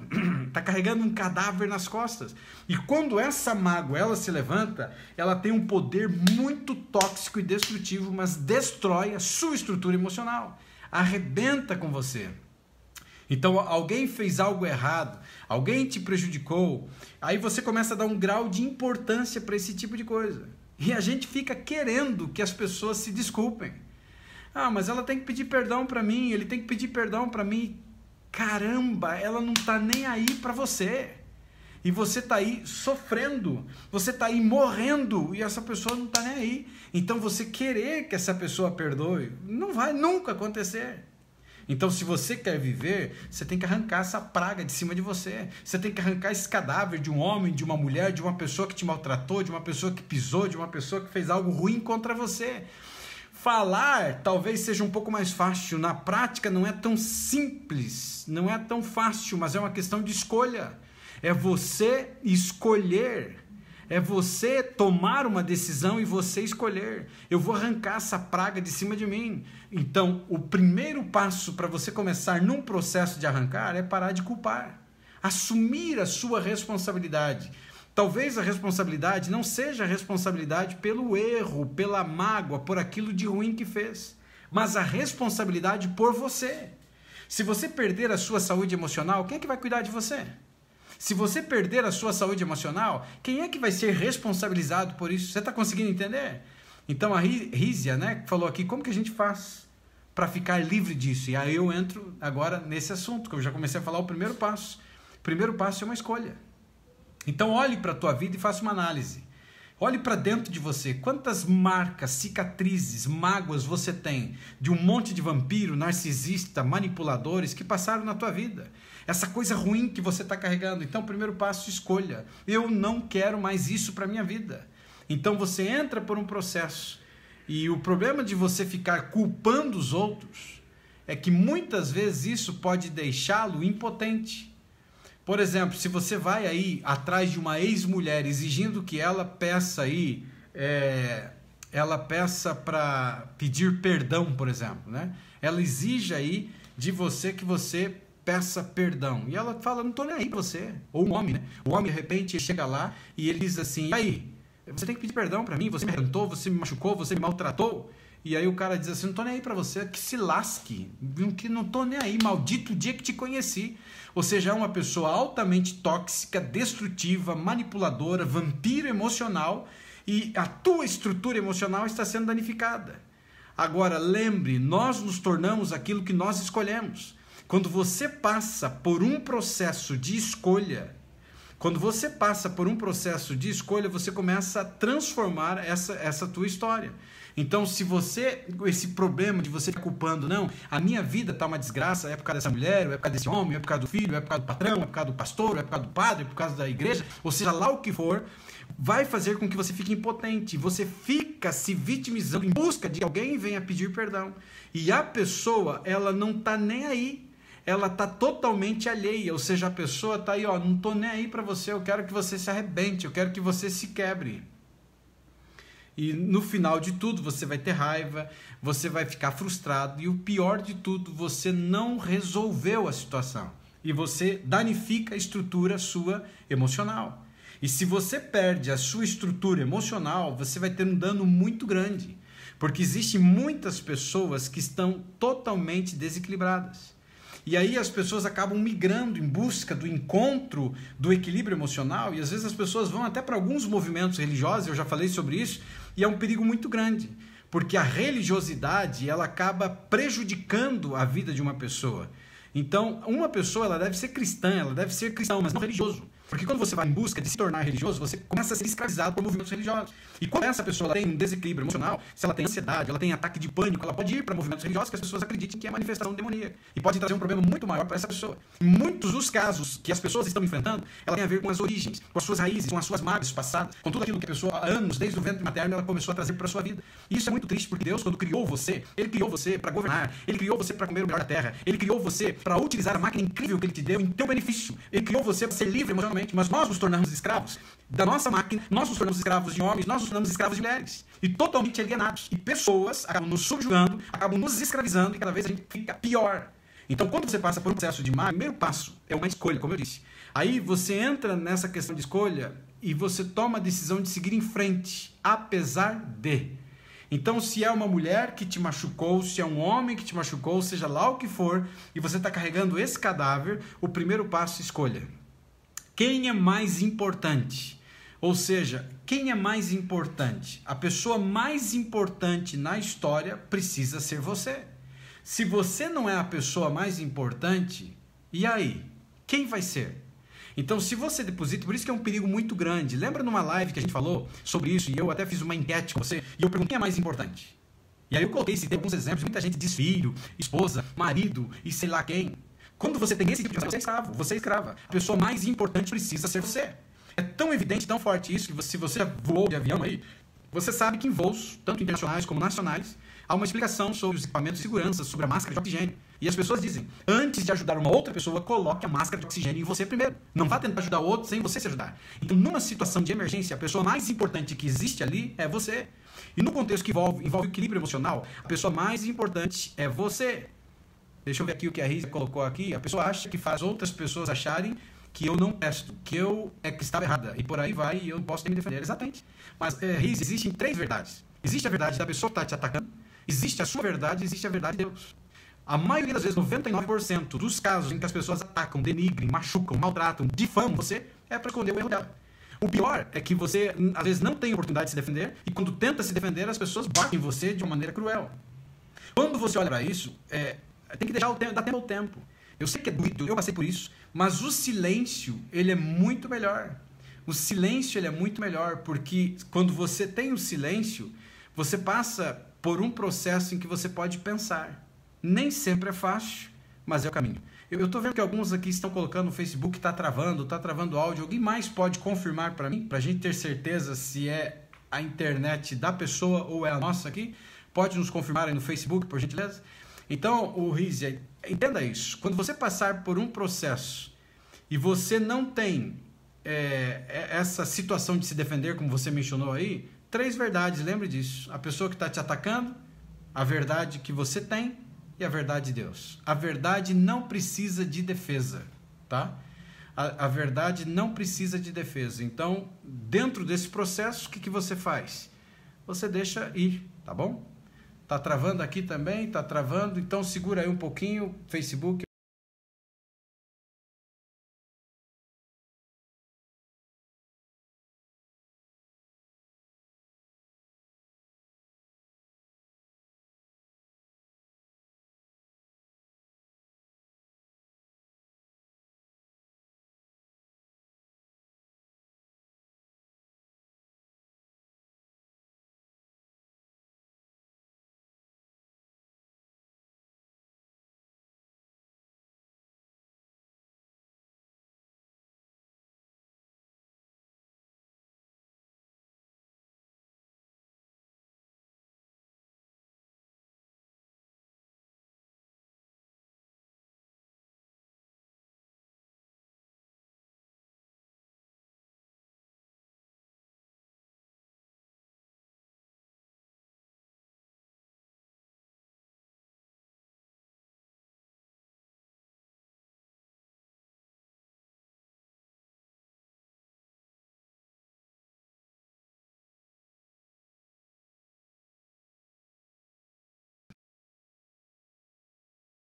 tá carregando um cadáver nas costas. E quando essa mágoa, ela se levanta, ela tem um poder muito tóxico e destrutivo, mas destrói a sua estrutura emocional, arrebenta com você. Então alguém fez algo errado, alguém te prejudicou, aí você começa a dar um grau de importância para esse tipo de coisa. E a gente fica querendo que as pessoas se desculpem. Mas ela tem que pedir perdão para mim, ele tem que pedir perdão para mim. caramba, ela não está nem aí para você. E você está aí sofrendo, você está aí morrendo e essa pessoa não está nem aí. Então você querer que essa pessoa perdoe, não vai nunca acontecer. Então se você quer viver, você tem que arrancar essa praga de cima de você. Você tem que arrancar esse cadáver de um homem, de uma mulher, de uma pessoa que te maltratou, de uma pessoa que pisou, de uma pessoa que fez algo ruim contra você. Falar talvez seja um pouco mais fácil, na prática não é tão simples, não é tão fácil, mas é uma questão de escolha. É você escolher, é você tomar uma decisão e você escolher. Eu vou arrancar essa praga de cima de mim. Então, o primeiro passo para você começar num processo de arrancar é parar de culpar. Assumir a sua responsabilidade. Talvez a responsabilidade não seja a responsabilidade pelo erro, pela mágoa, por aquilo de ruim que fez, mas a responsabilidade por você. Se você perder a sua saúde emocional, quem é que vai cuidar de você? Se você perder a sua saúde emocional, quem é que vai ser responsabilizado por isso? Você está conseguindo entender? Então a Rízia, né, falou aqui, como que a gente faz para ficar livre disso? E aí eu entro agora nesse assunto, que eu já comecei a falar o primeiro passo. O primeiro passo é uma escolha. Então olhe para a tua vida e faça uma análise. Olhe para dentro de você, quantas marcas, cicatrizes, mágoas você tem de um monte de vampiro, narcisista, manipuladores que passaram na tua vida. Essa coisa ruim que você está carregando. Então, primeiro passo, escolha. Eu não quero mais isso para a minha vida. Então, você entra por um processo. E o problema de você ficar culpando os outros é que muitas vezes isso pode deixá-lo impotente. Por exemplo, se você vai aí atrás de uma ex-mulher exigindo que ela peça aí, ela peça para pedir perdão, por exemplo, né? Ela exige aí de você que você peça perdão. E ela fala, não estou nem aí para você. Ou um homem, né? O homem, de repente, chega lá e ele diz assim, e aí, você tem que pedir perdão para mim, você me arrebentou, você me machucou, você me maltratou. E aí o cara diz assim, não estou nem aí para você, que se lasque, que não estou nem aí, maldito dia que te conheci. Ou seja, é uma pessoa altamente tóxica, destrutiva, manipuladora, vampiro emocional, e a tua estrutura emocional está sendo danificada. Agora, lembre, nós nos tornamos aquilo que nós escolhemos. Quando você passa por um processo de escolha, você começa a transformar essa tua história. Então, se você, esse problema de você ficar culpando, não, a minha vida está uma desgraça, é por causa dessa mulher, é por causa desse homem, é por causa do filho, é por causa do patrão, é por causa do pastor, é por causa do padre, é por causa da igreja, ou seja, lá o que for, vai fazer com que você fique impotente, você fica se vitimizando em busca de que alguém venha pedir perdão. E a pessoa, ela não está nem aí. Ela está totalmente alheia, ou seja, a pessoa está aí, ó, não estou nem aí para você, eu quero que você se arrebente, eu quero que você se quebre. E no final de tudo, você vai ter raiva, você vai ficar frustrado, e o pior de tudo, você não resolveu a situação. E você danifica a estrutura sua emocional. E se você perde a sua estrutura emocional, você vai ter um dano muito grande. Porque existem muitas pessoas que estão totalmente desequilibradas. E aí as pessoas acabam migrando em busca do encontro, do equilíbrio emocional, e às vezes as pessoas vão até para alguns movimentos religiosos, eu já falei sobre isso, e é um perigo muito grande, porque a religiosidade, ela acaba prejudicando a vida de uma pessoa. Então, uma pessoa, ela deve ser cristã, ela deve ser cristão, mas não religioso. Porque quando você vai em busca de se tornar religioso, você começa a ser escravizado por movimentos religiosos. E quando essa pessoa ela tem um desequilíbrio emocional, se ela tem ansiedade, ela tem ataque de pânico, ela pode ir para movimentos religiosos que as pessoas acreditem que é manifestação demoníaca. E pode trazer um problema muito maior para essa pessoa. Em muitos dos casos que as pessoas estão enfrentando, ela tem a ver com as origens, com as suas raízes, com as suas mágoas passadas, com tudo aquilo que a pessoa, há anos, desde o ventre materno, ela começou a trazer para a sua vida. E isso é muito triste, porque Deus, quando criou você, Ele criou você para governar, Ele criou você para comer o melhor da terra, Ele criou você para utilizar a máquina incrível que Ele te deu em teu benefício. Ele criou você para ser livre emocionalmente, mas nós nos tornamos escravos da nossa máquina, nós nos tornamos escravos de homens, nós nos tornamos escravos de mulheres. E totalmente alienados. E pessoas acabam nos subjugando, acabam nos escravizando e cada vez a gente fica pior. Então, quando você passa por um processo de o primeiro passo é uma escolha, como eu disse. Aí você entra nessa questão de escolha e você toma a decisão de seguir em frente, apesar de. Então, se é uma mulher que te machucou, se é um homem que te machucou, seja lá o que for, e você está carregando esse cadáver, o primeiro passo, escolha. Quem é mais importante? Ou seja, quem é mais importante? A pessoa mais importante na história precisa ser você. Se você não é a pessoa mais importante, E aí? Quem vai ser? Então, se você deposita, por isso que é um perigo muito grande. Lembra numa live que a gente falou sobre isso, e eu até fiz uma enquete com você, e eu perguntei quem é mais importante. E aí eu coloquei, citei alguns exemplos, muita gente diz filho, esposa, marido e sei lá quem. Quando você tem esse tipo de pensamento, você é escravo, você é escrava. A pessoa mais importante precisa ser você. É tão evidente, tão forte isso, que se você voou de avião aí, você sabe que em voos, tanto internacionais como nacionais, há uma explicação sobre os equipamentos de segurança, sobre a máscara de oxigênio. E as pessoas dizem, antes de ajudar uma outra pessoa, coloque a máscara de oxigênio em você primeiro. Não vá tentar ajudar o outro sem você se ajudar. Então, numa situação de emergência, a pessoa mais importante que existe ali é você. E no contexto que envolve o equilíbrio emocional, a pessoa mais importante é você. Deixa eu ver aqui o que a Risa colocou aqui. A pessoa acha que faz outras pessoas acharem que eu não presto, que eu é que estava errada. E por aí vai, e eu não posso nem me defender. Exatamente. Mas, Risa, existem 3 verdades. Existe a verdade da pessoa que está te atacando, existe a sua verdade e existe a verdade de Deus. A maioria das vezes, 99% dos casos em que as pessoas atacam, denigrem, machucam, maltratam, difamam você, é para esconder o erro dela. O pior é que você, às vezes, não tem oportunidade de se defender, e quando tenta se defender, as pessoas batem em você de uma maneira cruel. Quando você olha para isso, tem que deixar dar tempo ao tempo. Eu sei que é doído, eu passei por isso, mas o silêncio, ele é muito melhor. O silêncio, ele é muito melhor, porque quando você tem o silêncio, você passa por um processo em que você pode pensar. Nem sempre é fácil, mas é o caminho. Eu estou vendo que alguns aqui estão colocando no Facebook que está travando o áudio. Alguém mais pode confirmar para mim, para a gente ter certeza se é a internet da pessoa ou é a nossa aqui? Pode nos confirmar aí no Facebook, por gentileza? Então, o Rizia, entenda isso. Quando você passar por um processo e você não tem essa situação de se defender, como você mencionou aí, 3 verdades, lembre disso. A pessoa que está te atacando, a verdade que você tem e a verdade de Deus. A verdade não precisa de defesa, tá? A verdade não precisa de defesa. Então, dentro desse processo, o que você faz? Você deixa ir, tá bom? Tá travando aqui também, tá travando, então segura aí um pouquinho, Facebook.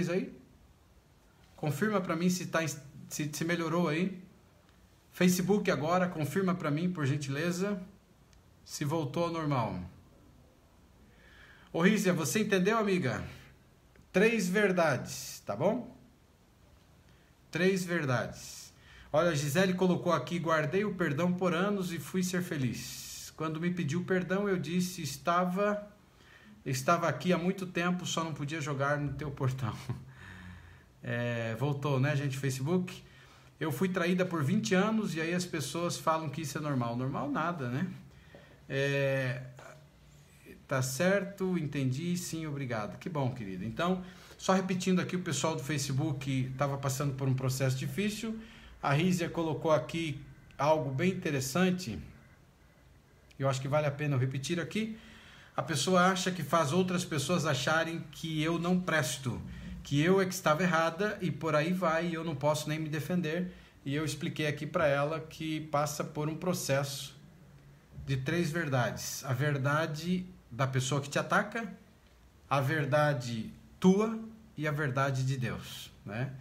Aí, confirma para mim se melhorou aí. Facebook agora, confirma para mim, por gentileza, se voltou ao normal. Ô Rízia, você entendeu, amiga? 3 verdades, tá bom? 3 verdades. Olha, a Gisele colocou aqui, guardei o perdão por anos e fui ser feliz. Quando me pediu perdão, eu disse, estava aqui há muito tempo, só não podia jogar no teu portão. Voltou, né, gente, Facebook? Eu fui traída por 20 anos e aí as pessoas falam que isso é normal. Normal nada, né? Tá certo, entendi, sim, obrigado. Que bom, querido. Então, só repetindo aqui, o pessoal do Facebook estava passando por um processo difícil. A Rízia colocou aqui algo bem interessante. Eu acho que vale a pena eu repetir aqui. A pessoa acha que faz outras pessoas acharem que eu não presto, que eu é que estava errada e por aí vai, e eu não posso nem me defender. E eu expliquei aqui para ela que passa por um processo de 3 verdades. A verdade da pessoa que te ataca, a verdade tua e a verdade de Deus, né?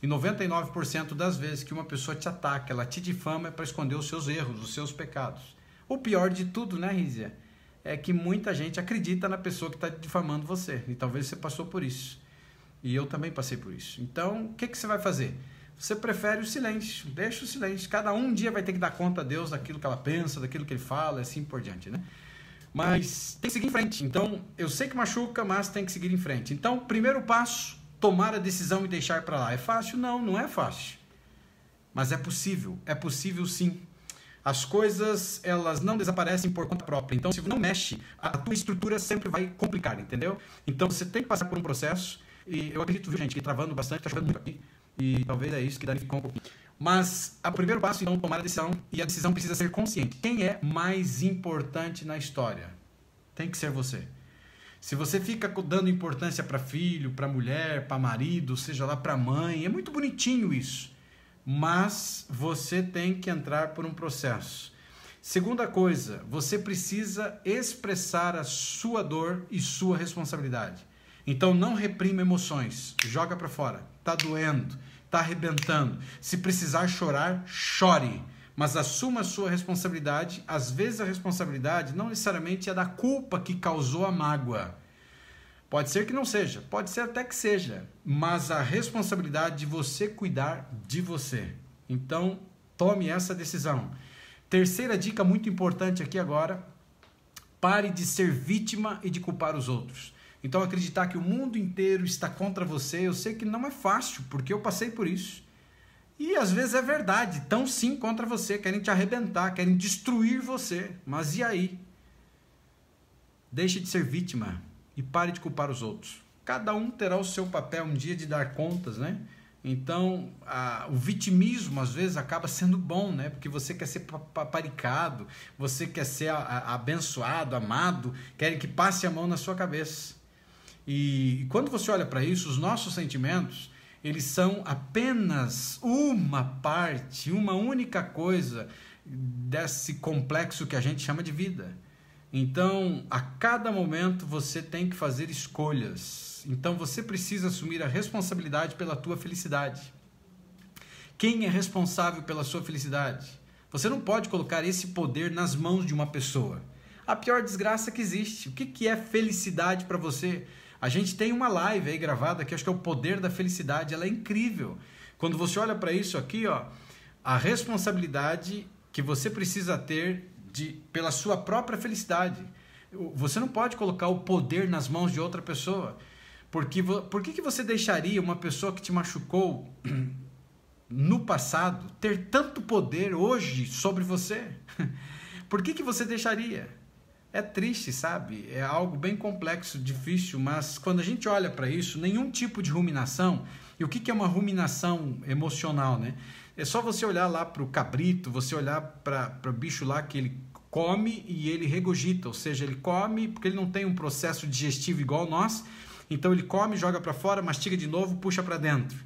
E 99% das vezes que uma pessoa te ataca, ela te difama, é para esconder os seus erros, os seus pecados. O pior de tudo, né, Rízia? É que muita gente acredita na pessoa que está difamando você. E talvez você passou por isso. E eu também passei por isso. Então, o que você vai fazer? Você prefere o silêncio, deixa o silêncio. Cada um dia vai ter que dar conta a Deus daquilo que ela pensa, daquilo que ele fala, e assim por diante, né? Mas tem que seguir em frente. Então, eu sei que machuca, mas tem que seguir em frente. Então, primeiro passo, tomar a decisão e deixar para lá. É fácil? Não, não é fácil. Mas é possível sim. As coisas, elas não desaparecem por conta própria. Então, se você não mexe, a tua estrutura sempre vai complicar, entendeu? Então, você tem que passar por um processo. E eu acredito, viu, gente, que travando bastante, tá chovendo muito aqui. E talvez é isso que danificou um pouquinho. Mas o primeiro passo, então, é tomar a decisão. E a decisão precisa ser consciente. Quem é mais importante na história? Tem que ser você. Se você fica dando importância para filho, para mulher, para marido, seja lá para mãe, é muito bonitinho isso. Mas você tem que entrar por um processo. Segunda coisa, você precisa expressar a sua dor e sua responsabilidade. Então não reprima emoções, joga para fora. Tá doendo, tá arrebentando. Se precisar chorar, chore. Mas assuma a sua responsabilidade. Às vezes a responsabilidade não necessariamente é da culpa que causou a mágoa. Pode ser que não seja, pode ser até que seja, mas a responsabilidade de você cuidar de você. Então, tome essa decisão. Terceira dica muito importante aqui agora, pare de ser vítima e de culpar os outros. Então, acreditar que o mundo inteiro está contra você, eu sei que não é fácil, porque eu passei por isso. E às vezes é verdade, estão sim contra você, querem te arrebentar, querem destruir você. Mas e aí? Deixe de ser vítima. E pare de culpar os outros. Cada um terá o seu papel um dia de dar contas, né? Então, o vitimismo às vezes acaba sendo bom, né? Porque você quer ser paparicado, você quer ser abençoado, amado, querem que passe a mão na sua cabeça. E quando você olha para isso, os nossos sentimentos, eles são apenas uma parte, uma única coisa desse complexo que a gente chama de vida. Então, a cada momento você tem que fazer escolhas. Então, você precisa assumir a responsabilidade pela tua felicidade. Quem é responsável pela sua felicidade? Você não pode colocar esse poder nas mãos de uma pessoa. A pior desgraça que existe. O que é felicidade para você? A gente tem uma live aí gravada que acho que é o poder da felicidade. Ela é incrível. Quando você olha para isso aqui, ó, a responsabilidade que você precisa ter pela sua própria felicidade. Você não pode colocar o poder nas mãos de outra pessoa. Por que você deixaria uma pessoa que te machucou no passado ter tanto poder hoje sobre você? Por que você deixaria? É triste, sabe? É algo bem complexo, difícil, mas quando a gente olha para isso, nenhum tipo de ruminação. E o que é uma ruminação emocional, né? É só você olhar lá para o cabrito, você olhar para o bicho lá que ele come e ele regurgita, ou seja, ele come porque ele não tem um processo digestivo igual nós, então ele come, joga para fora, mastiga de novo, puxa para dentro.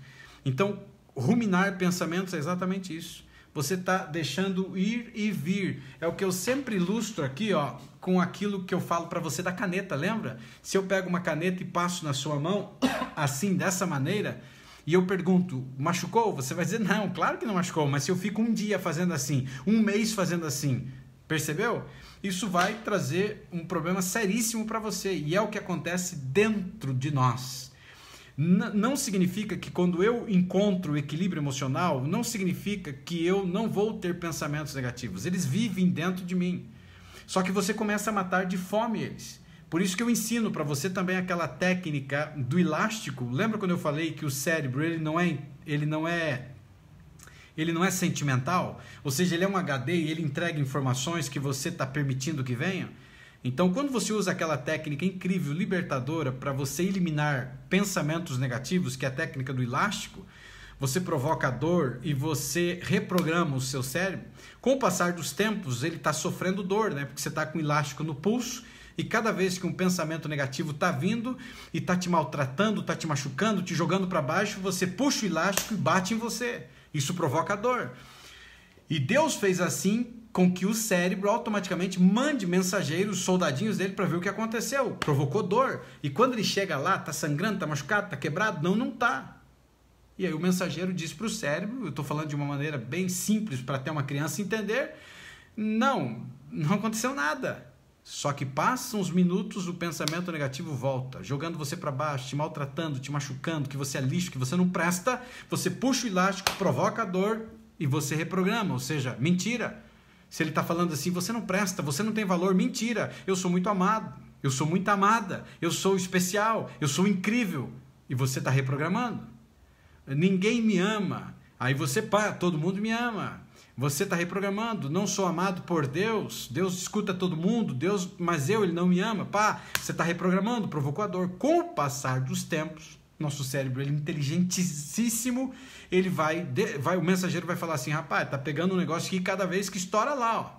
Então, ruminar pensamentos é exatamente isso. Você está deixando ir e vir. É o que eu sempre ilustro aqui, ó, com aquilo que eu falo para você da caneta, lembra? Se eu pego uma caneta e passo na sua mão, assim, dessa maneira, e eu pergunto, machucou? Você vai dizer, não, claro que não machucou, mas se eu fico um dia fazendo assim, um mês fazendo assim, percebeu? Isso vai trazer um problema seríssimo para você, e é o que acontece dentro de nós. Não significa que quando eu encontro o equilíbrio emocional, não significa que eu não vou ter pensamentos negativos. Eles vivem dentro de mim. Só que você começa a matar de fome eles. Por isso que eu ensino para você também aquela técnica do elástico. Lembra quando eu falei que o cérebro ele não é sentimental? Ou seja, ele é um HD e ele entrega informações que você está permitindo que venham? Então, quando você usa aquela técnica incrível, libertadora, para você eliminar pensamentos negativos, que é a técnica do elástico, você provoca a dor e você reprograma o seu cérebro. Com o passar dos tempos, ele está sofrendo dor, né? Porque você está com o elástico no pulso e cada vez que um pensamento negativo está vindo e está te maltratando, está te machucando, te jogando para baixo, você puxa o elástico e bate em você. Isso provoca dor. E Deus fez assim com que o cérebro automaticamente mande mensageiros, soldadinhos dele para ver o que aconteceu. Provocou dor. E quando ele chega lá, está sangrando, está machucado, está quebrado? Não, não está. E aí o mensageiro diz para o cérebro, eu estou falando de uma maneira bem simples para até uma criança entender, não aconteceu nada. Só que passam uns minutos, o pensamento negativo volta, jogando você para baixo, te maltratando, te machucando, que você é lixo, que você não presta. Você puxa o elástico, provoca a dor e você reprograma, ou seja, mentira. Se ele está falando assim, você não presta, você não tem valor, mentira. Eu sou muito amado, eu sou muito amada, eu sou especial, eu sou incrível. E você está reprogramando. Ninguém me ama. Aí você, pá, todo mundo me ama. Você está reprogramando, não sou amado por Deus, Deus escuta todo mundo, Deus, mas ele não me ama, pá, você está reprogramando, provocou a dor. Com o passar dos tempos, nosso cérebro, ele é inteligentíssimo, ele o mensageiro vai falar assim, rapaz, tá pegando um negócio que cada vez que estoura lá, ó,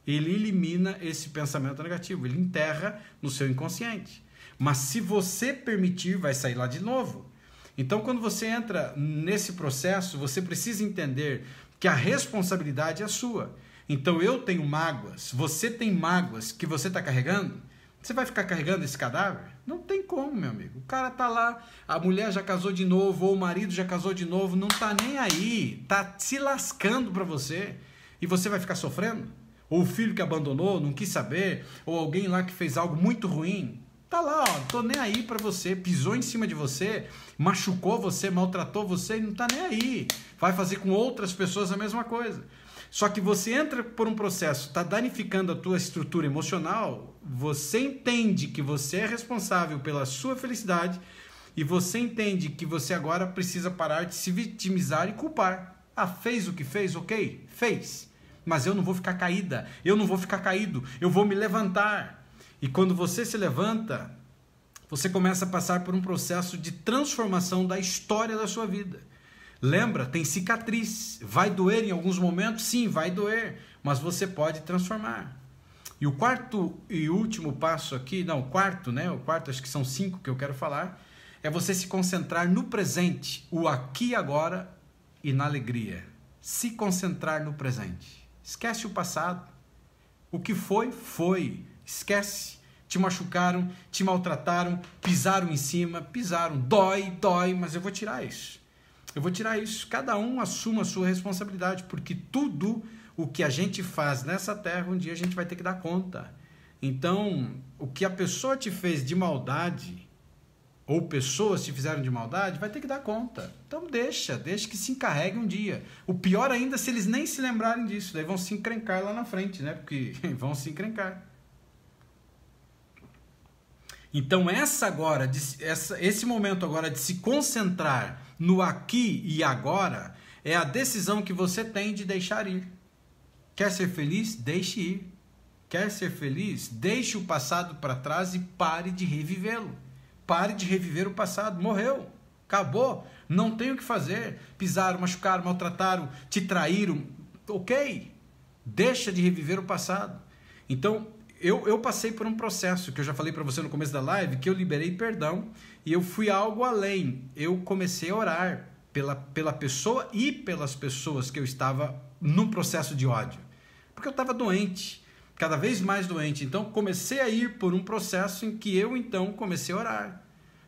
ele elimina esse pensamento negativo, ele enterra no seu inconsciente. Mas se você permitir, vai sair lá de novo. Então, quando você entra nesse processo, você precisa entender que a responsabilidade é sua. Então eu tenho mágoas, você tem mágoas que você está carregando, você vai ficar carregando esse cadáver? Não tem como, meu amigo. O cara tá lá, a mulher já casou de novo, ou o marido já casou de novo, não tá nem aí, tá se lascando para você, e você vai ficar sofrendo? Ou o filho que abandonou, não quis saber, ou alguém lá que fez algo muito ruim, tá lá, ó, tô nem aí para você, pisou em cima de você, machucou você, maltratou você, e não tá nem aí. Vai fazer com outras pessoas a mesma coisa. Só que você entra por um processo, está danificando a tua estrutura emocional, você entende que você é responsável pela sua felicidade e você entende que você agora precisa parar de se vitimizar e culpar. Ah, fez o que fez? Ok, fez. Mas eu não vou ficar caída, eu não vou ficar caído, eu vou me levantar. E quando você se levanta, você começa a passar por um processo de transformação da história da sua vida. Lembra, tem cicatriz, vai doer em alguns momentos? Sim, vai doer, mas você pode transformar. E o quarto e último passo aqui, não, o quarto, acho que são 5 que eu quero falar, é você se concentrar no presente, o aqui e agora e na alegria. Se concentrar no presente. Esquece o passado. O que foi, foi. Esquece. Te machucaram, te maltrataram, pisaram em cima, pisaram. Dói, mas eu vou tirar isso. Eu vou tirar isso. Cada um assuma a sua responsabilidade, porque tudo o que a gente faz nessa terra, um dia a gente vai ter que dar conta. Então, o que a pessoa te fez de maldade, ou pessoas te fizeram de maldade, vai ter que dar conta. Então deixa que se encarregue um dia. O pior ainda é se eles nem se lembrarem disso, daí vão se encrencar lá na frente, né? Porque vão se encrencar. Então esse momento agora de se concentrar no aqui e agora é a decisão que você tem de deixar ir. Quer ser feliz? Deixe ir. Quer ser feliz? Deixe o passado para trás e pare de revivê-lo. Pare de reviver o passado. Morreu. Acabou. Não tem o que fazer. Pisaram, machucaram, maltrataram, te traíram. Ok. Deixa de reviver o passado. Então, eu passei por um processo que eu já falei para você no começo da live, que eu liberei perdão e eu fui algo além. Eu comecei a orar pela pessoa e pelas pessoas que eu estava num processo de ódio. Porque eu estava doente, cada vez mais doente. Então, comecei a ir por um processo em que eu, então, comecei a orar.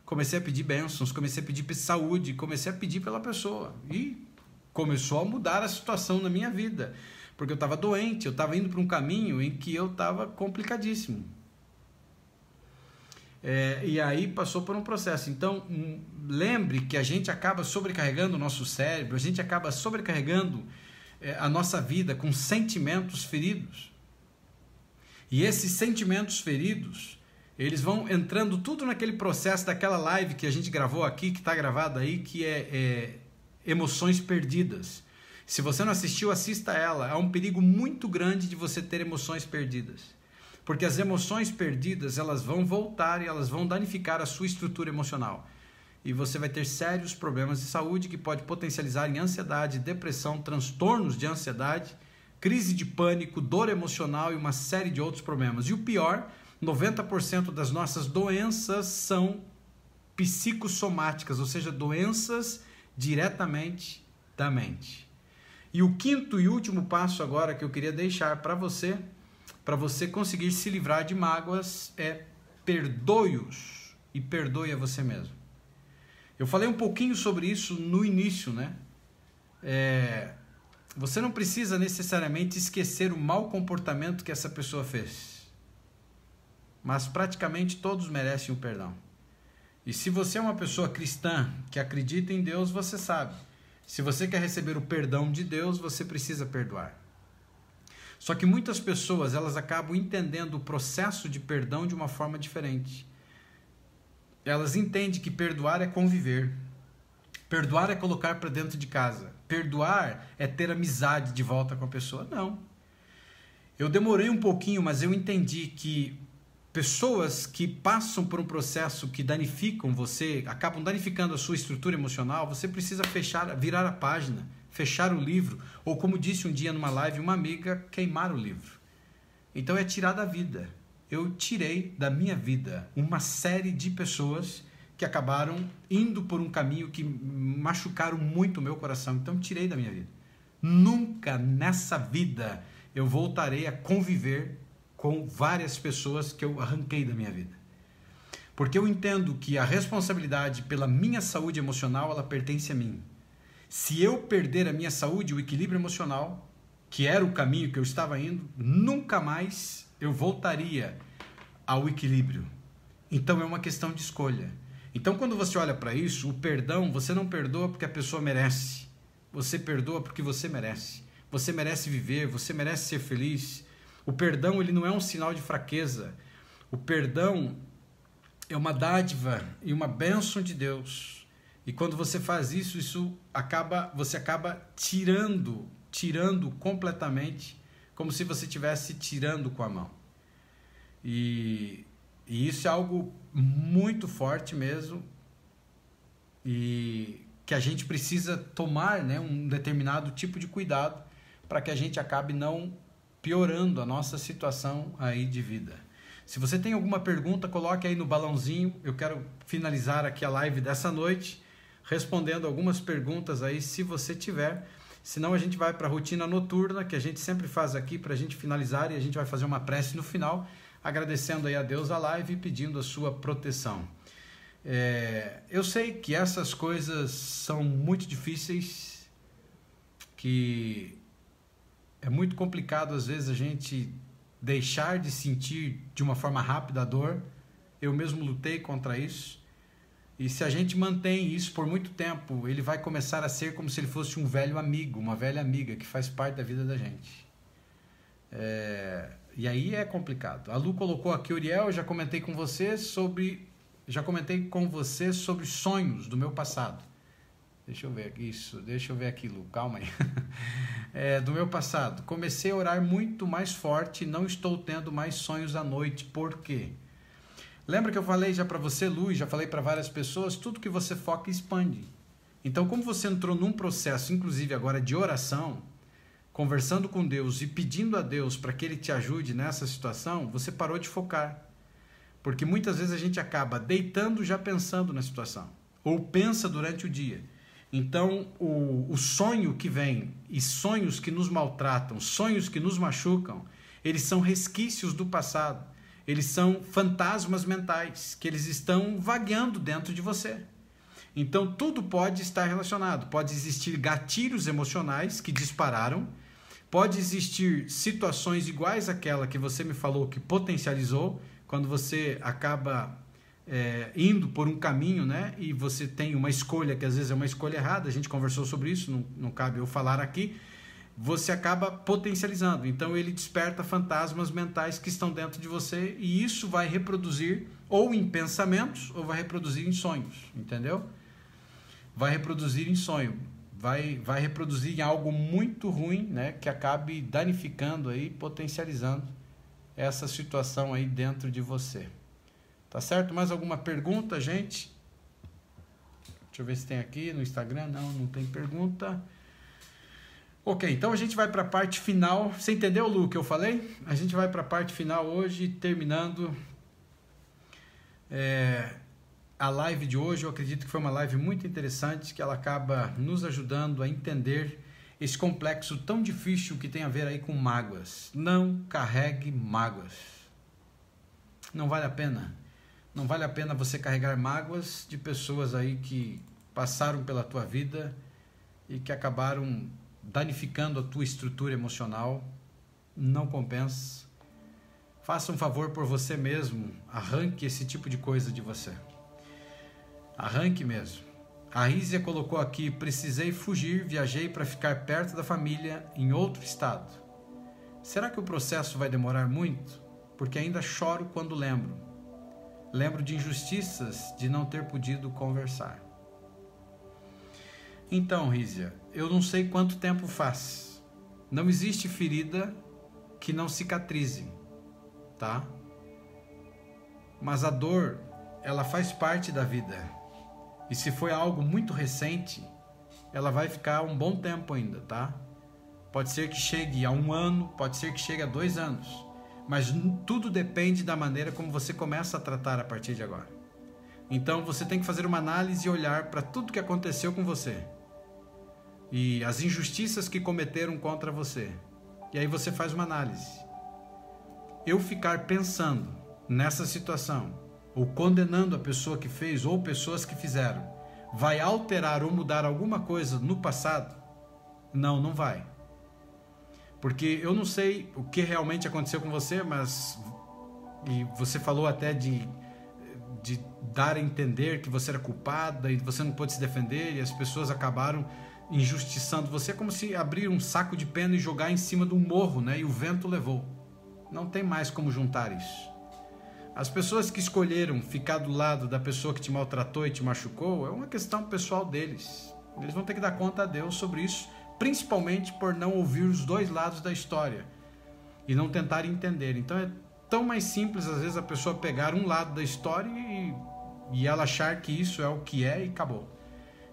Comecei a pedir bênçãos, comecei a pedir saúde, comecei a pedir pela pessoa. E começou a mudar a situação na minha vida. Porque eu estava doente, eu estava indo para um caminho em que eu estava complicadíssimo. E aí passou por um processo. Então, lembre que a gente acaba sobrecarregando o nosso cérebro, a gente acaba sobrecarregando a nossa vida com sentimentos feridos. E esses sentimentos feridos, eles vão entrando tudo naquele processo daquela live que a gente gravou aqui, que está gravada aí, que é emoções perdidas. Se você não assistiu, assista ela. Há um perigo muito grande de você ter emoções perdidas. Porque as emoções perdidas, elas vão voltar e elas vão danificar a sua estrutura emocional. E você vai ter sérios problemas de saúde que pode potencializar em ansiedade, depressão, transtornos de ansiedade, crise de pânico, dor emocional e uma série de outros problemas. E o pior, 90% das nossas doenças são psicossomáticas, ou seja, doenças diretamente da mente. E o quinto e último passo agora que eu queria deixar para você conseguir se livrar de mágoas, é perdoe-os e perdoe a você mesmo. Eu falei um pouquinho sobre isso no início, né? Você não precisa necessariamente esquecer o mau comportamento que essa pessoa fez. mas praticamente todos merecem o perdão. E se você é uma pessoa cristã que acredita em Deus, você sabe. Se você quer receber o perdão de Deus, você precisa perdoar. Só que muitas pessoas, elas acabam entendendo o processo de perdão de uma forma diferente. Elas entendem que perdoar é conviver. Perdoar é colocar para dentro de casa. Perdoar é ter amizade de volta com a pessoa. Não. Eu demorei um pouquinho, mas eu entendi que pessoas que passam por um processo que danificam você, acabam danificando a sua estrutura emocional, você precisa virar a página, fechar o livro, ou como disse um dia numa live uma amiga, queimar o livro. Então é tirar da vida. Eu tirei da minha vida uma série de pessoas que acabaram indo por um caminho que machucaram muito o meu coração. Então tirei da minha vida. Nunca nessa vida eu voltarei a conviver com várias pessoas que eu arranquei da minha vida. Porque eu entendo que a responsabilidade pela minha saúde emocional, ela pertence a mim. Se eu perder a minha saúde, o equilíbrio emocional, que era o caminho que eu estava indo, nunca mais eu voltaria ao equilíbrio. Então é uma questão de escolha. Então quando você olha para isso, o perdão, você não perdoa porque a pessoa merece. Você perdoa porque você merece. Você merece viver, você merece ser feliz. O perdão, ele não é um sinal de fraqueza. O perdão é uma dádiva e uma bênção de Deus. E quando você faz isso, você acaba tirando completamente, como se você estivesse tirando com a mão. E isso é algo muito forte mesmo, e que a gente precisa tomar, né, um determinado tipo de cuidado para que a gente acabe não piorando a nossa situação aí de vida. Se você tem alguma pergunta, coloque aí no balãozinho. Eu quero finalizar aqui a live dessa noite respondendo algumas perguntas aí, se você tiver. Senão a gente vai para a rotina noturna, que a gente sempre faz aqui para a gente finalizar, e a gente vai fazer uma prece no final, agradecendo aí a Deus a live e pedindo a sua proteção. Eu sei que essas coisas são muito difíceis, que é muito complicado às vezes a gente deixar de sentir de uma forma rápida a dor. Eu mesmo lutei contra isso. E se a gente mantém isso por muito tempo, ele vai começar a ser como se ele fosse um velho amigo, uma velha amiga que faz parte da vida da gente. E aí é complicado. A Lu colocou aqui, Uriel, já comentei com você sobre sonhos do meu passado. Deixa eu ver aqui, Lu, calma aí. Do meu passado. Comecei a orar muito mais forte e não estou tendo mais sonhos à noite. Por quê? Lembra que eu falei já para você, Lu, e já falei para várias pessoas, tudo que você foca expande. Então, como você entrou num processo, inclusive agora de oração, conversando com Deus e pedindo a Deus para que Ele te ajude nessa situação, você parou de focar. Porque muitas vezes a gente acaba deitando já pensando na situação, ou pensa durante o dia. Então, o sonho que vem, e sonhos que nos maltratam, sonhos que nos machucam, eles são resquícios do passado. Eles são fantasmas mentais, que eles estão vagueando dentro de você. Então, tudo pode estar relacionado. Pode existir gatilhos emocionais que dispararam, pode existir situações iguais àquela que você me falou, que potencializou, quando você acaba indo por um caminho, né? E você tem uma escolha, que às vezes é uma escolha errada, a gente conversou sobre isso, não cabe eu falar aqui, você acaba potencializando. Então ele desperta fantasmas mentais que estão dentro de você, e isso vai reproduzir ou em pensamentos ou vai reproduzir em sonhos, entendeu? Vai reproduzir em sonho, vai reproduzir em algo muito ruim, né, que acabe danificando aí, potencializando essa situação aí dentro de você. Tá certo? Mais alguma pergunta, gente? Deixa eu ver se tem aqui no Instagram. Não tem pergunta. Ok, então a gente vai para a parte final. Você entendeu, Lu, o que eu falei? A gente vai para a parte final hoje, terminando a live de hoje. Eu acredito que foi uma live muito interessante, que ela acaba nos ajudando a entender esse complexo tão difícil que tem a ver aí com mágoas. Não carregue mágoas. Não vale a pena. Não vale a pena você carregar mágoas de pessoas aí que passaram pela tua vida e que acabaram danificando a tua estrutura emocional. Não compensa. faça um favor por você mesmo, arranque esse tipo de coisa de você. Arranque mesmo. A Rízia colocou aqui: precisei fugir, viajei para ficar perto da família em outro estado. Será que o processo vai demorar muito? Porque ainda choro quando lembro. Lembro de injustiças de não ter podido conversar. Então, Rízia, eu não sei quanto tempo faz. Não existe ferida que não cicatrize, tá? Mas a dor, ela faz parte da vida. E se foi algo muito recente, ela vai ficar um bom tempo ainda, tá? Pode ser que chegue a 1 ano, pode ser que chegue a 2 anos. Mas tudo depende da maneira como você começa a tratar a partir de agora. Então você tem que fazer uma análise e olhar para tudo que aconteceu com você. E as injustiças que cometeram contra você. E aí você faz uma análise. Eu ficar pensando nessa situação, ou condenando a pessoa que fez, ou pessoas que fizeram, vai alterar ou mudar alguma coisa no passado? Não, não vai. Porque eu não sei o que realmente aconteceu com você, mas... E você falou até de dar a entender que você era culpada e você não pôde se defender e as pessoas acabaram injustiçando você, como se abrir um saco de pena e jogar em cima de um morro, né? E o vento levou. Não tem mais como juntar isso. As pessoas que escolheram ficar do lado da pessoa que te maltratou e te machucou, é uma questão pessoal deles. Eles vão ter que dar conta a Deus sobre isso, principalmente por não ouvir os dois lados da história e não tentar entender. Então é tão mais simples, às vezes, a pessoa pegar um lado da história e ela achar que isso é o que é e acabou.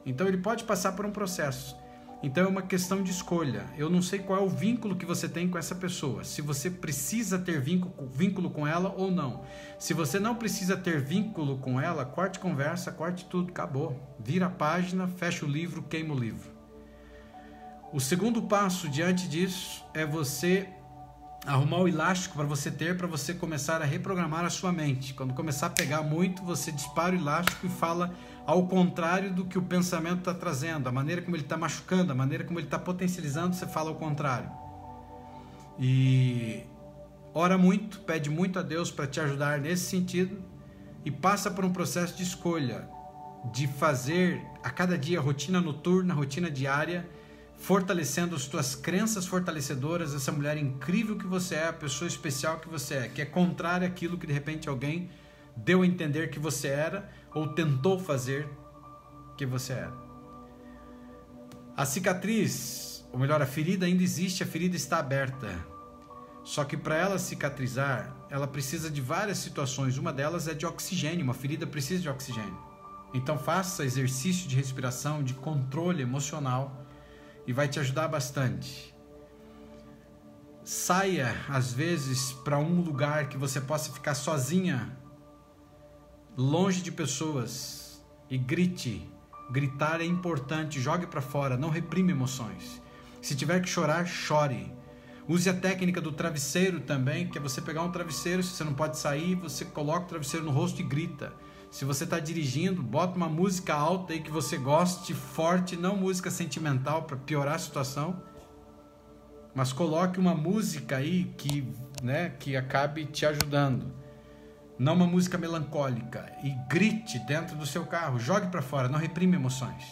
Então ele pode passar por um processo. Então é uma questão de escolha. Eu não sei qual é o vínculo que você tem com essa pessoa, se você precisa ter vínculo com ela ou não. Se você não precisa ter vínculo com ela, corte conversa, corte tudo, acabou. Vira a página, fecha o livro, queima o livro. O segundo passo diante disso é você arrumar o elástico para você começar a reprogramar a sua mente. Quando começar a pegar muito, você dispara o elástico e fala ao contrário do que o pensamento está trazendo, a maneira como ele está machucando, a maneira como ele está potencializando, você fala ao contrário. E ora muito, pede muito a Deus para te ajudar nesse sentido e passa por um processo de escolha, de fazer a cada dia rotina noturna, rotina diária, fortalecendo as tuas crenças fortalecedoras, essa mulher incrível que você é, a pessoa especial que você é, que é contrária àquilo que de repente alguém deu a entender que você era ou tentou fazer que você era. A cicatriz, ou melhor, a ferida ainda existe, a ferida está aberta. Só que para ela cicatrizar, ela precisa de várias situações. Uma delas é de oxigênio, uma ferida precisa de oxigênio. Então faça exercício de respiração, de controle emocional, e vai te ajudar bastante. Saia, às vezes, para um lugar que você possa ficar sozinha, longe de pessoas, e grite. Gritar é importante, jogue para fora, não reprime emoções. Se tiver que chorar, chore. Use a técnica do travesseiro também, que é você pegar um travesseiro, se você não pode sair, você coloca o travesseiro no rosto e grita. Se você está dirigindo, bota uma música alta aí que você goste, forte, não música sentimental para piorar a situação, mas coloque uma música aí que acabe te ajudando. Não uma música melancólica, e grite dentro do seu carro, jogue para fora, não reprime emoções.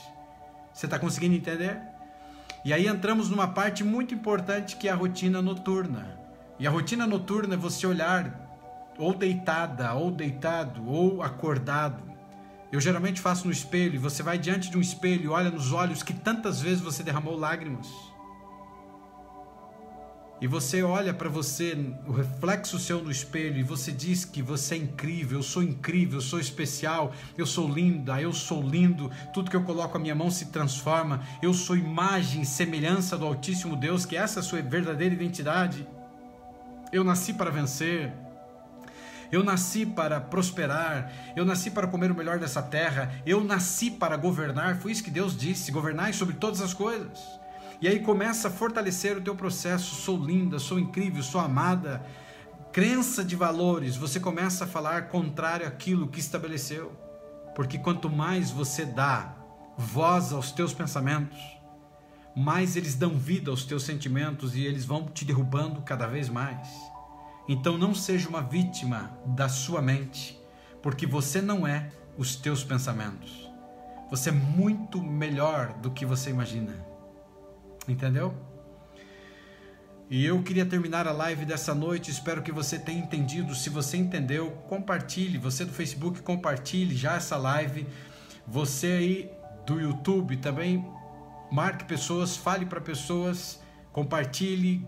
Você está conseguindo entender? E aí entramos numa parte muito importante que é a rotina noturna. E a rotina noturna é você olhar ou deitada, ou deitado, ou acordado. Eu geralmente faço no espelho, e você vai diante de um espelho e olha nos olhos que tantas vezes você derramou lágrimas. E você olha para você, o reflexo seu no espelho, e você diz que você é incrível, eu sou especial, eu sou linda, eu sou lindo, tudo que eu coloco a minha mão se transforma, eu sou imagem e semelhança do Altíssimo Deus, que essa é a sua verdadeira identidade. Eu nasci para vencer, eu nasci para prosperar, eu nasci para comer o melhor dessa terra, eu nasci para governar, foi isso que Deus disse, governai sobre todas as coisas. E aí começa a fortalecer o teu processo, sou linda, sou incrível, sou amada, crença de valores, você começa a falar contrário àquilo que estabeleceu, porque quanto mais você dá voz aos teus pensamentos, mais eles dão vida aos teus sentimentos e eles vão te derrubando cada vez mais. Então não seja uma vítima da sua mente, porque você não é os teus pensamentos. Você é muito melhor do que você imagina. Entendeu? E eu queria terminar a live dessa noite, espero que você tenha entendido. Se você entendeu, compartilhe. Você do Facebook, compartilhe já essa live. Você aí do YouTube também, marque pessoas, fale para pessoas, compartilhe,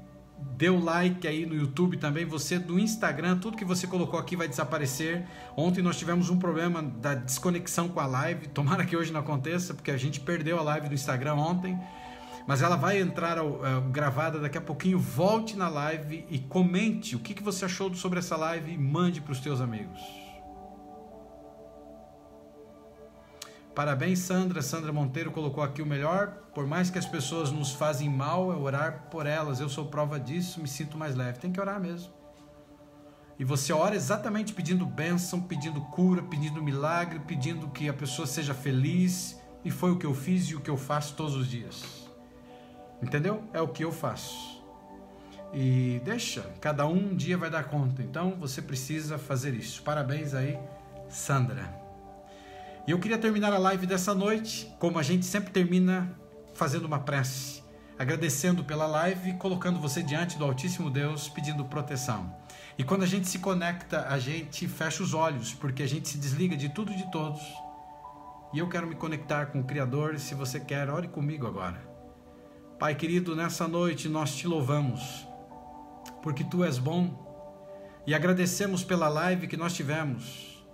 dê o like aí no YouTube também. Você do Instagram, tudo que você colocou aqui vai desaparecer. Ontem nós tivemos um problema da desconexão com a live, tomara que hoje não aconteça, porque a gente perdeu a live do Instagram ontem. Mas ela vai entrar gravada daqui a pouquinho. Volte na live e comente o que você achou sobre essa live e mande para os teus amigos. Parabéns, Sandra. Sandra Monteiro colocou aqui o melhor. Por mais que as pessoas nos fazem mal, é orar por elas. Eu sou prova disso, me sinto mais leve. Tem que orar mesmo. E você ora exatamente pedindo bênção, pedindo cura, pedindo milagre, pedindo que a pessoa seja feliz. E foi o que eu fiz e o que eu faço todos os dias. Entendeu? É o que eu faço. E deixa, cada um dia vai dar conta. Então você precisa fazer isso. Parabéns aí, Sandra. E eu queria terminar a live dessa noite, como a gente sempre termina, fazendo uma prece, agradecendo pela live, colocando você diante do Altíssimo Deus, pedindo proteção. E quando a gente se conecta, a gente fecha os olhos, porque a gente se desliga de tudo e de todos. E eu quero me conectar com o Criador. Se você quer, ore comigo agora. Pai querido, nessa noite nós te louvamos, porque Tu és bom, e agradecemos pela live que nós tivemos,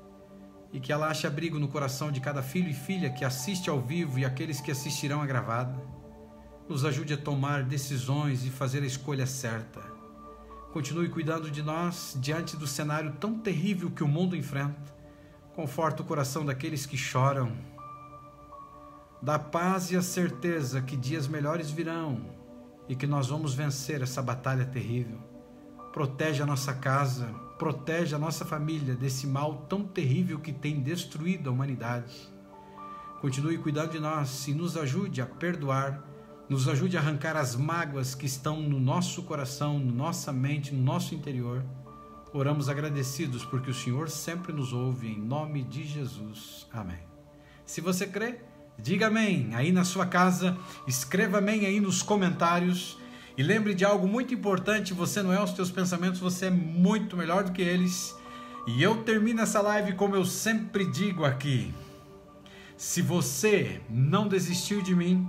e que ela ache abrigo no coração de cada filho e filha que assiste ao vivo e aqueles que assistirão a gravada. Nos ajude a tomar decisões e fazer a escolha certa. Continue cuidando de nós diante do cenário tão terrível que o mundo enfrenta. Conforta o coração daqueles que choram. Dá paz e a certeza que dias melhores virão e que nós vamos vencer essa batalha terrível. Protege a nossa casa, protege a nossa família desse mal tão terrível que tem destruído a humanidade. Continue cuidando de nós e nos ajude a perdoar, nos ajude a arrancar as mágoas que estão no nosso coração, na nossa mente, no nosso interior. Oramos agradecidos porque o Senhor sempre nos ouve, em nome de Jesus. Amém. Se você crê, diga amém aí na sua casa, escreva amém aí nos comentários e lembre de algo muito importante: você não é os teus pensamentos, você é muito melhor do que eles. E eu termino essa live como eu sempre digo aqui: se você não desistiu de mim,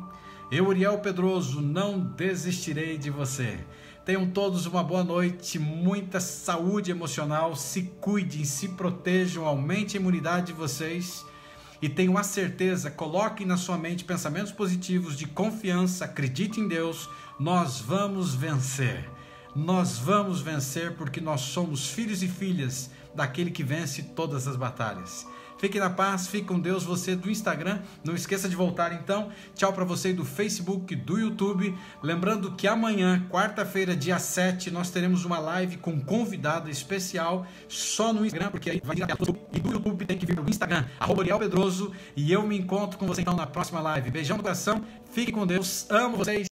eu, Uriel Pedroso, não desistirei de você. Tenham todos uma boa noite, muita saúde emocional, se cuidem, se protejam, aumente a imunidade de vocês. E tenham a certeza, coloquem na sua mente pensamentos positivos de confiança, acredite em Deus, nós vamos vencer. Nós vamos vencer porque nós somos filhos e filhas daquele que vence todas as batalhas. Fique na paz, fique com Deus. Você do Instagram, não esqueça de voltar então. Tchau para você do Facebook, do YouTube. Lembrando que amanhã, quarta-feira, dia 7, nós teremos uma live com convidado especial só no Instagram, porque aí vai vir a tela e do YouTube tem que vir para o Instagram, @UrielPedroso, e eu me encontro com você então na próxima live. Beijão no coração, fique com Deus, amo vocês.